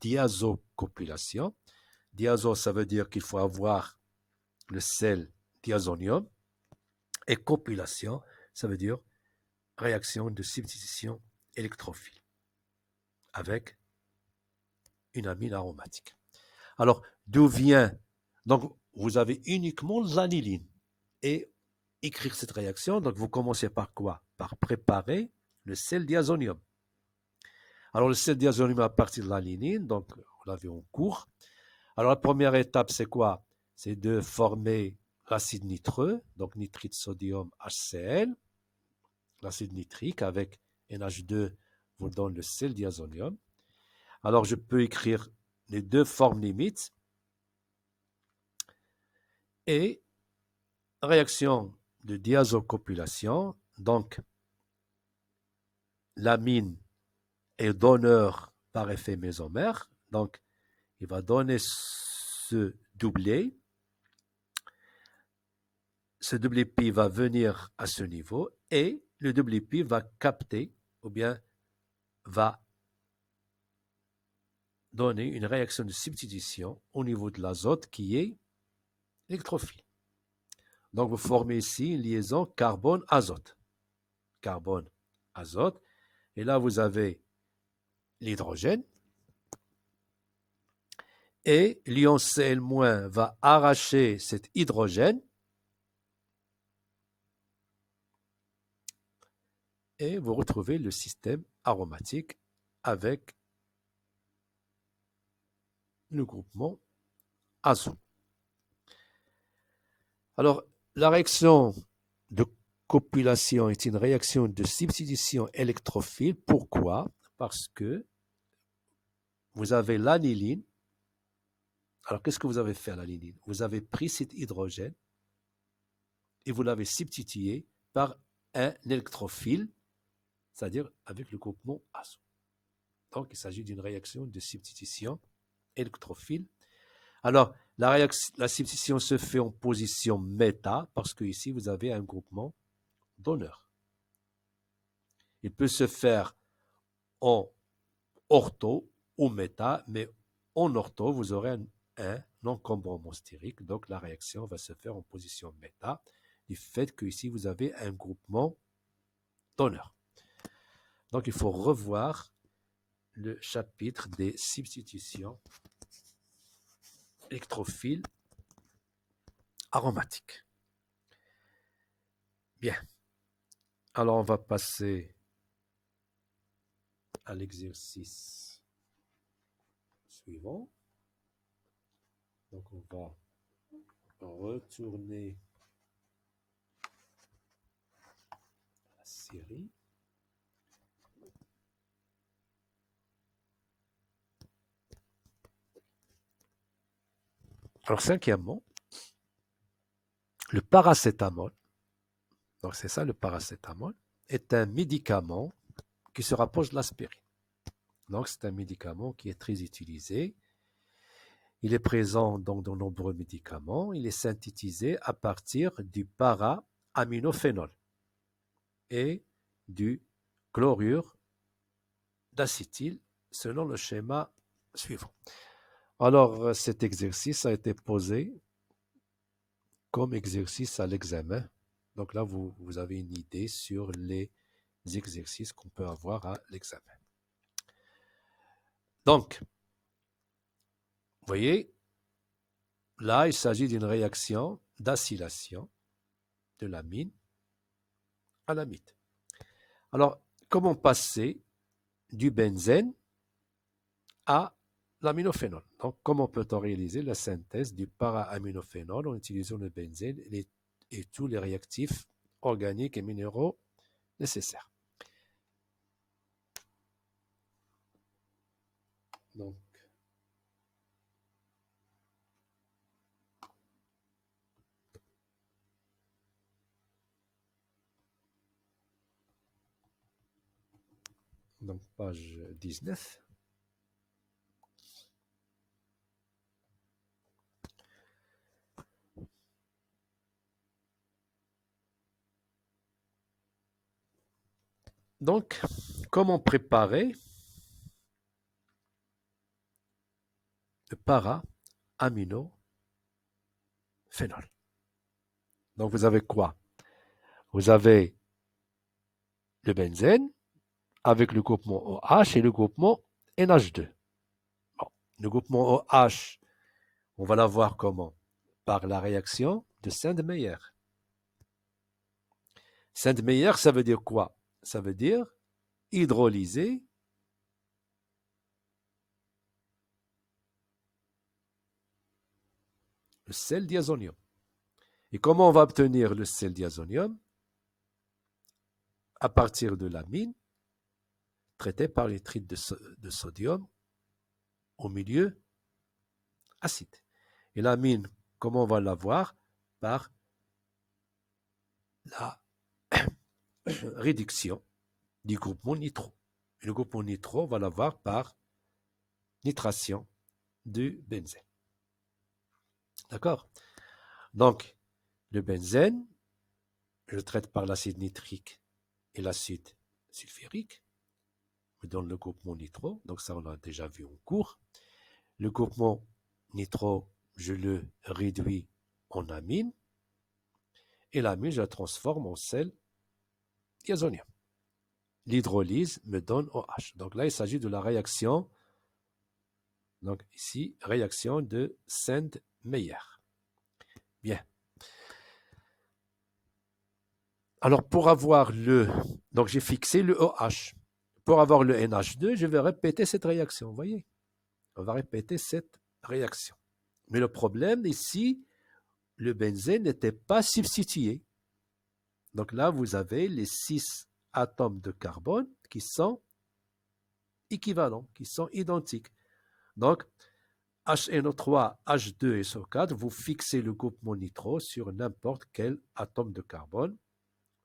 diazocopulation? Diazo, ça veut dire qu'il faut avoir le sel diazonium. Et copulation, ça veut dire réaction de substitution électrophile avec une amine aromatique. Alors, d'où vient? Donc, vous avez uniquement l'aniline. Et écrire cette réaction, donc vous commencez par quoi? Par préparer le sel diazonium. Alors, le sel diazonium à partir de la lignine, donc on l'a vu en cours. Alors, la première étape, c'est quoi? C'est de former l'acide nitreux, donc nitrite sodium HCl, l'acide nitrique avec NH2 vous donne le sel diazonium. Alors, je peux écrire les deux formes limites et réaction de diazocopulation, donc l'amine est donneur par effet mésomère, donc il va donner ce doublet. Ce doublet pi va venir à ce niveau et le doublet pi va capter ou bien va donner une réaction de substitution au niveau de l'azote qui est électrophile. Donc vous formez ici une liaison carbone-azote. Carbone-azote. Et là vous avez l'hydrogène. Et l'ion Cl- va arracher cet hydrogène et vous retrouvez le système aromatique avec le groupement azo. Alors, la réaction de copulation est une réaction de substitution électrophile. Pourquoi? Parce que vous avez l'aniline. Alors, qu'est-ce que vous avez fait à l'aniline? Vous avez pris cet hydrogène et vous l'avez substitué par un électrophile, c'est-à-dire avec le groupement azo. Donc, il s'agit d'une réaction de substitution électrophile. Alors, la substitution se fait en position méta parce que ici, vous avez un groupement donneur. Il peut se faire en ortho ou méta, mais en ortho, vous aurez un encombrement stérique. Donc, la réaction va se faire en position méta du fait que ici, vous avez un groupement donneur. Donc, il faut revoir le chapitre des substitutions électrophiles aromatiques. Bien. Alors, on va passer à l'exercice suivant. Donc, on va retourner à la série. Alors, cinquièmement, le paracétamol, donc c'est ça le paracétamol, est un médicament qui se rapproche de l'aspirine. Donc, c'est un médicament qui est très utilisé. Il est présent dans de nombreux médicaments. Il est synthétisé à partir du para-aminophénol et du chlorure d'acétyl selon le schéma suivant. Alors, cet exercice a été posé comme exercice à l'examen. Donc là, vous avez une idée sur les exercices qu'on peut avoir à l'examen. Donc, vous voyez, là, il s'agit d'une réaction d'acylation de l'amine à l'amide. Alors, comment passer du benzène à l'aminophénol? Donc, comment peut-on réaliser la synthèse du para-aminophénol en utilisant le benzène et tous les réactifs organiques et minéraux nécessaires? Donc, page 19. Donc, comment préparer le para-aminophénol? Donc, vous avez quoi? Vous avez le benzène avec le groupement OH et le groupement NH2. Bon, le groupement OH, on va l'avoir comment? Par la réaction de Sandmeyer. Sandmeyer, ça veut dire quoi? Ça veut dire hydrolyser le sel diazonium. Et comment on va obtenir le sel diazonium? À partir de l'amine traitée par nitrite de sodium au milieu acide. Et l'amine, comment on va l'avoir? Par la réduction du groupement nitro. Et le groupement nitro, on va l'avoir par nitration du benzène. D'accord? Donc, le benzène, je le traite par l'acide nitrique et l'acide sulfurique, me donne le groupement nitro. Donc ça, on l'a déjà vu en cours. Le groupement nitro, je le réduis en amine. Et l'amine, je la transforme en sel diazonium. L'hydrolyse me donne OH. Donc là, il s'agit de la réaction. Donc ici, réaction de Sand-Meyer. Bien. Alors pour avoir donc j'ai fixé le OH. Pour avoir le NH2, je vais répéter cette réaction. Vous voyez? On va répéter cette réaction. Mais le problème ici, le benzène n'était pas substitué. Donc là, vous avez les 6 atomes de carbone qui sont équivalents, qui sont identiques. Donc, HNO3, H2 et SO4, vous fixez le groupement nitro sur n'importe quel atome de carbone,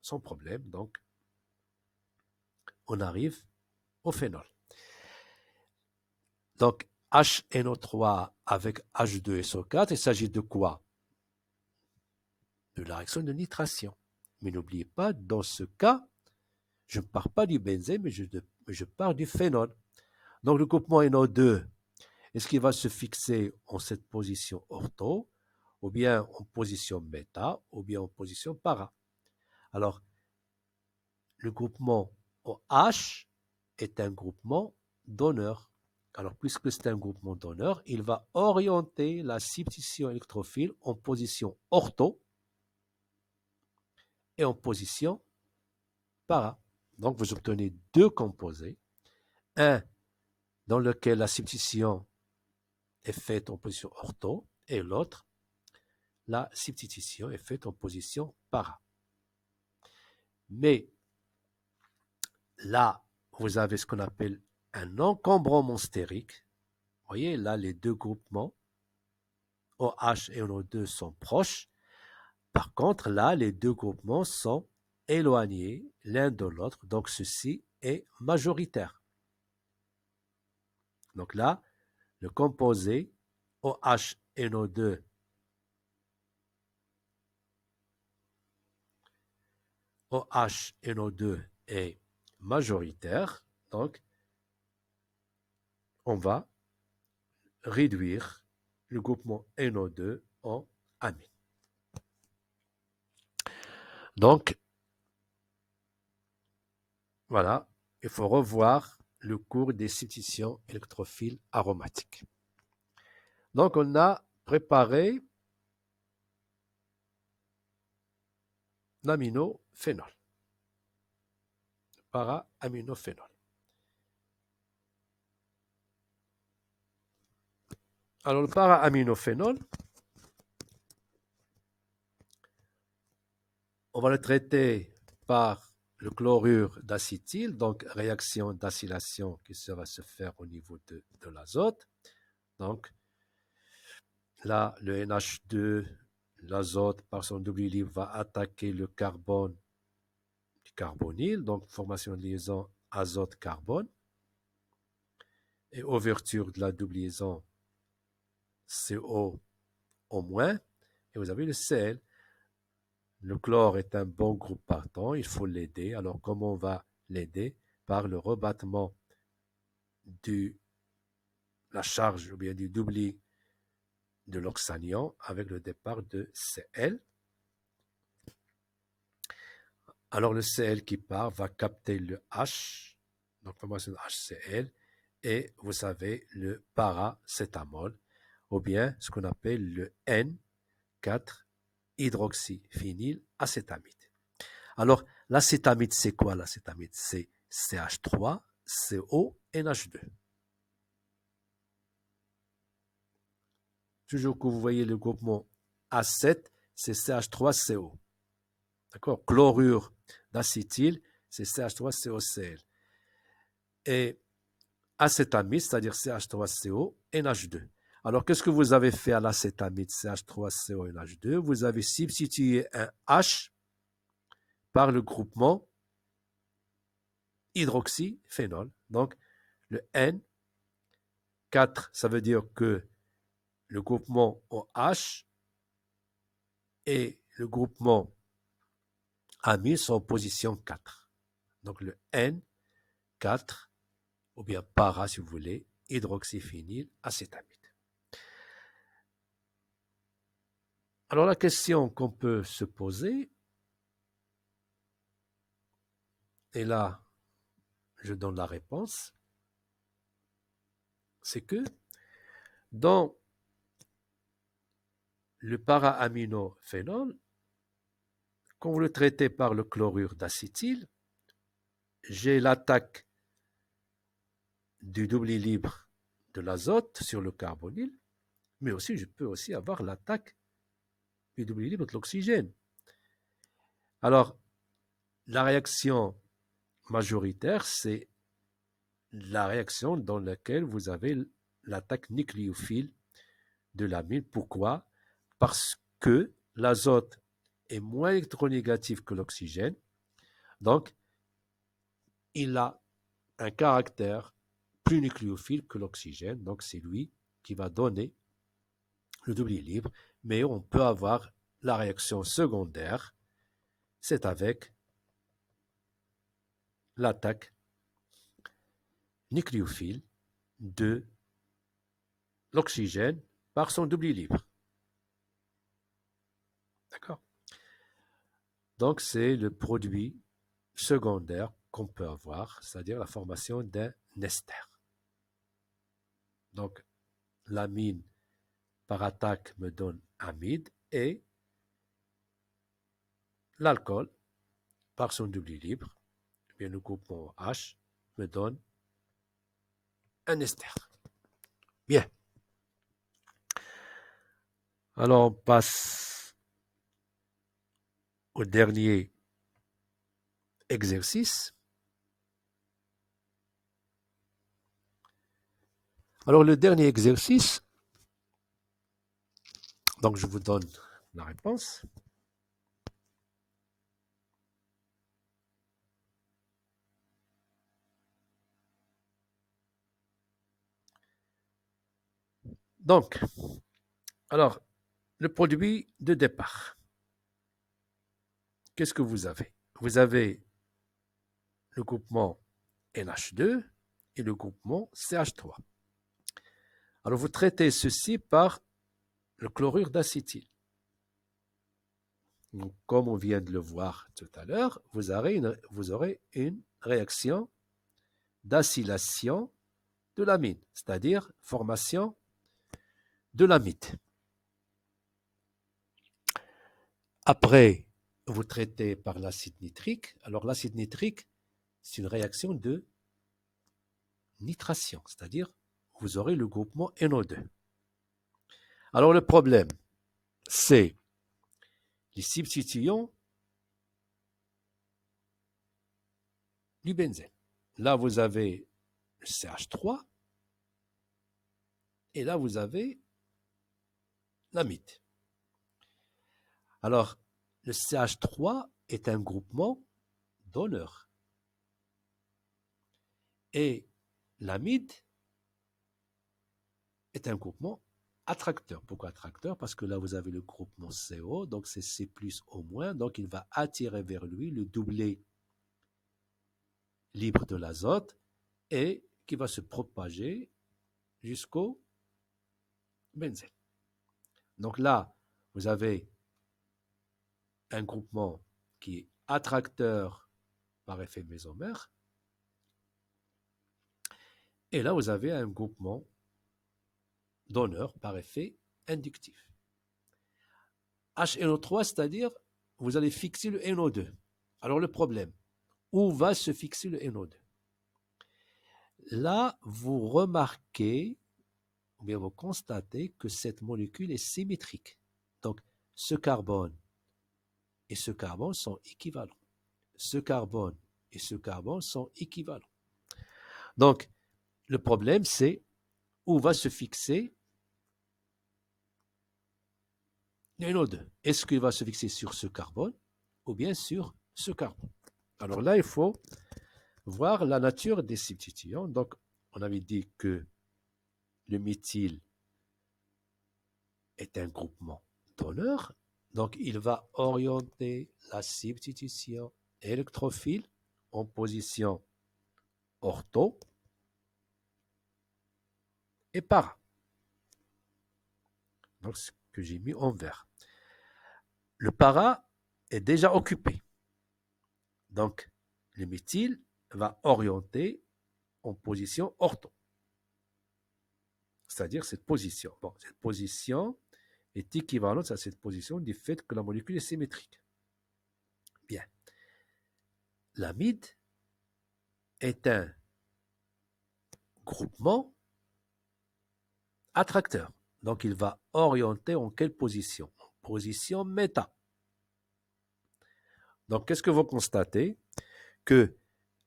sans problème. Donc, on arrive au phénol. Donc, HNO3 avec H2 et SO4, il s'agit de quoi? De la réaction de nitration. Mais n'oubliez pas, dans ce cas, je ne pars pas du benzène, mais je pars du phénol. Donc, le groupement NO2, est-ce qu'il va se fixer en cette position ortho, ou bien en position méta, ou bien en position para? Alors, le groupement OH est un groupement donneur. Alors, puisque c'est un groupement donneur, il va orienter la substitution électrophile en position ortho et en position para. Donc, vous obtenez deux composés. Un dans lequel la substitution est faite en position ortho et l'autre, la substitution est faite en position para. Mais là, vous avez ce qu'on appelle un encombrement stérique. Vous voyez, là, les deux groupements, OH et NO2, sont proches. Par contre, là, les deux groupements sont éloignés l'un de l'autre. Donc, ceci est majoritaire. Donc là, le composé OH et NO2 est majoritaire. Donc, on va réduire le groupement NO2 en amine. Donc, voilà, il faut revoir le cours des substitutions électrophiles aromatiques. Donc, on a préparé l'aminophénol, para-aminophénol. Alors, le para-aminophénol, on va le traiter par le chlorure d'acétyl, donc réaction d'acylation qui va se faire au niveau de l'azote. Donc, là, le NH2, l'azote, par son double libre, va attaquer le carbone du carbonyle, donc formation de liaison azote-carbone. Et ouverture de la double liaison CO au-, et vous avez le Cl. Le chlore est un bon groupe partant, il faut l'aider. Alors, comment on va l'aider? Par le rebattement de la charge ou bien du doubli de l'oxanion avec le départ de Cl. Alors, le Cl qui part va capter le H, donc formation de HCl, et vous savez le paracétamol, ou bien ce qu'on appelle le N4-hydroxyphénylacétamide. Alors, l'acétamide, c'est quoi l'acétamide? C'est CH3CONH2. Toujours que vous voyez le groupement A7, c'est CH3CO. D'accord? Chlorure d'acétyl, c'est CH3COCl. Et acétamide, c'est-à-dire CH3CO, NH2. Alors, qu'est-ce que vous avez fait à l'acétamide CH3CO, NH2? Vous avez substitué un H par le groupement hydroxyphénol. Donc, le N4, ça veut dire que le groupement OH et le groupement amide sont en position 4. Donc, le N4, ou bien para si vous voulez, hydroxyphényl acétamide. Alors, la question qu'on peut se poser, et là, je donne la réponse, c'est que dans le para-aminophénol, quand vous le traitez par le chlorure d'acétyl, j'ai l'attaque du doublet libre de l'azote sur le carbonyle, mais aussi je peux aussi avoir l'attaque du doublet libre de l'oxygène. Alors, la réaction majoritaire, c'est la réaction dans laquelle vous avez l'attaque nucléophile de l'amine. Pourquoi? Parce que l'azote est moins électronégatif que l'oxygène, donc il a un caractère plus nucléophile que l'oxygène, donc c'est lui qui va donner le doublet libre, mais on peut avoir la réaction secondaire, c'est avec l'attaque nucléophile de l'oxygène par son doublet libre. D'accord? Donc c'est le produit secondaire qu'on peut avoir, c'est-à-dire la formation d'un ester. Donc l'amine par attaque me donne amide et l'alcool par son doublet libre, bien le groupement H me donne un ester. Bien. Alors on passe au dernier exercice. Alors le dernier exercice, donc je vous donne la réponse. Donc, alors, le produit de départ. Qu'est-ce que vous avez? Vous avez le groupement NH2 et le groupement CH3. Alors, vous traitez ceci par le chlorure d'acétyl. Donc, comme on vient de le voir tout à l'heure, vous aurez une réaction d'acylation de l'amine, c'est-à-dire formation de l'amide. Après, vous traitez par l'acide nitrique. Alors, l'acide nitrique, c'est une réaction de nitration, c'est-à-dire vous aurez le groupement NO2. Alors, le problème, c'est les substituants du benzène. Là, vous avez le CH3 et là, vous avez l'amide. Alors, le CH3 est un groupement donneur. Et l'amide est un groupement attracteur. Pourquoi attracteur? Parce que là, vous avez le groupement CO, donc c'est C plus O moins, donc il va attirer vers lui le doublet libre de l'azote et qui va se propager jusqu'au benzène. Donc là, vous avez un groupement qui est attracteur par effet mésomère. Et là, vous avez un groupement donneur par effet inductif. HNO3, c'est-à-dire, vous allez fixer le NO2. Alors le problème, où va se fixer le NO2? Là, vous remarquez, ou bien vous constatez que cette molécule est symétrique. Donc, ce carbone et ce carbone sont équivalents. Ce carbone et ce carbone sont équivalents. Donc, le problème, c'est où va se fixer le NO2. Est-ce qu'il va se fixer sur ce carbone ou bien sur ce carbone? Alors là, il faut voir la nature des substituants. Donc, on avait dit que le méthyle est un groupement donneur. Donc, il va orienter la substitution électrophile en position ortho et para. Donc, ce que j'ai mis en vert. Le para est déjà occupé. Donc, le méthyle va orienter en position ortho. C'est-à-dire cette position. Bon, cette position est équivalente à cette position du fait que la molécule est symétrique. Bien. L'amide est un groupement attracteur. Donc, il va orienter en quelle position? En position méta. Donc, qu'est-ce que vous constatez? Que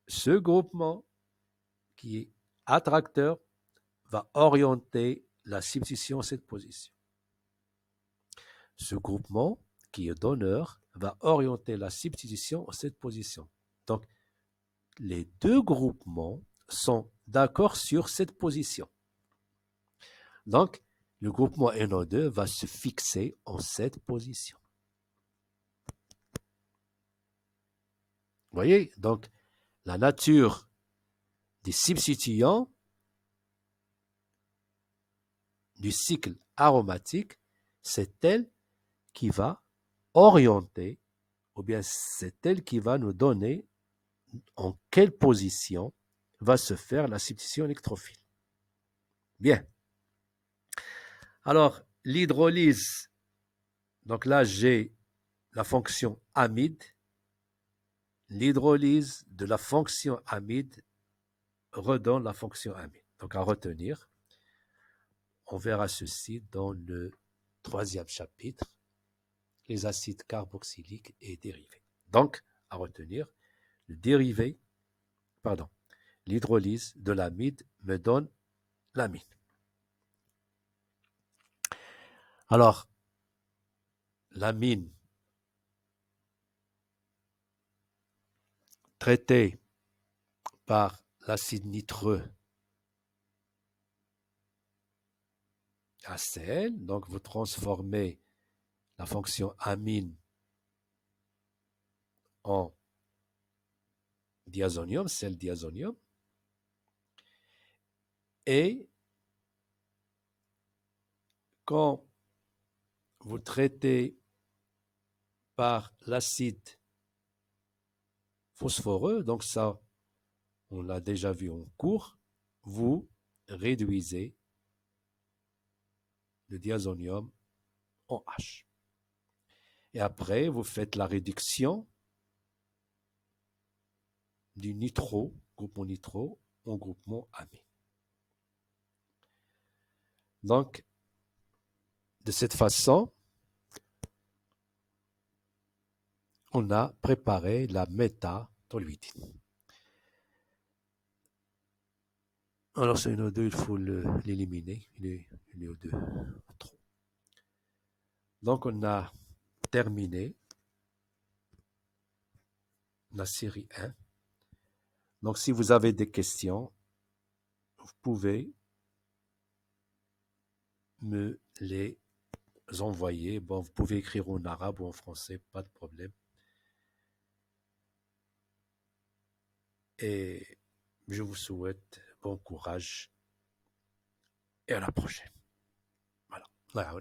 ce groupement qui est attracteur va orienter la substitution à cette position. Ce groupement qui est donneur va orienter la substitution à cette position. Donc, les deux groupements sont d'accord sur cette position. Donc, le groupement NO2 va se fixer en cette position. Vous voyez? Donc, la nature des substituants du cycle aromatique, c'est elle qui va orienter, ou bien c'est elle qui va nous donner en quelle position va se faire la substitution électrophile. Bien. Alors, l'hydrolyse, donc là j'ai la fonction amide. L'hydrolyse de la fonction amide redonne la fonction amide. Donc à retenir, on verra ceci dans le 3e chapitre, les acides carboxyliques et dérivés. Donc, à retenir, l'hydrolyse de l'amide me donne l'amine. Alors, l'amine traitée par l'acide nitreux ACl, donc vous transformez la fonction amine en diazonium, sel diazonium, et quand vous traitez par l'acide phosphoreux, donc ça, on l'a déjà vu en cours, vous réduisez le diazonium en H. Et après, vous faites la réduction du nitro, groupement nitro, en groupement amine. Donc, de cette façon, on a préparé la métatoluidine. Alors, ce NO2, il faut l'éliminer. Il est NO2 trop. Donc, on a terminé la série 1. Donc, si vous avez des questions, vous pouvez me les envoyer. Bon, vous pouvez écrire en arabe ou en français, pas de problème. Et je vous souhaite bon courage et à la prochaine. Voilà.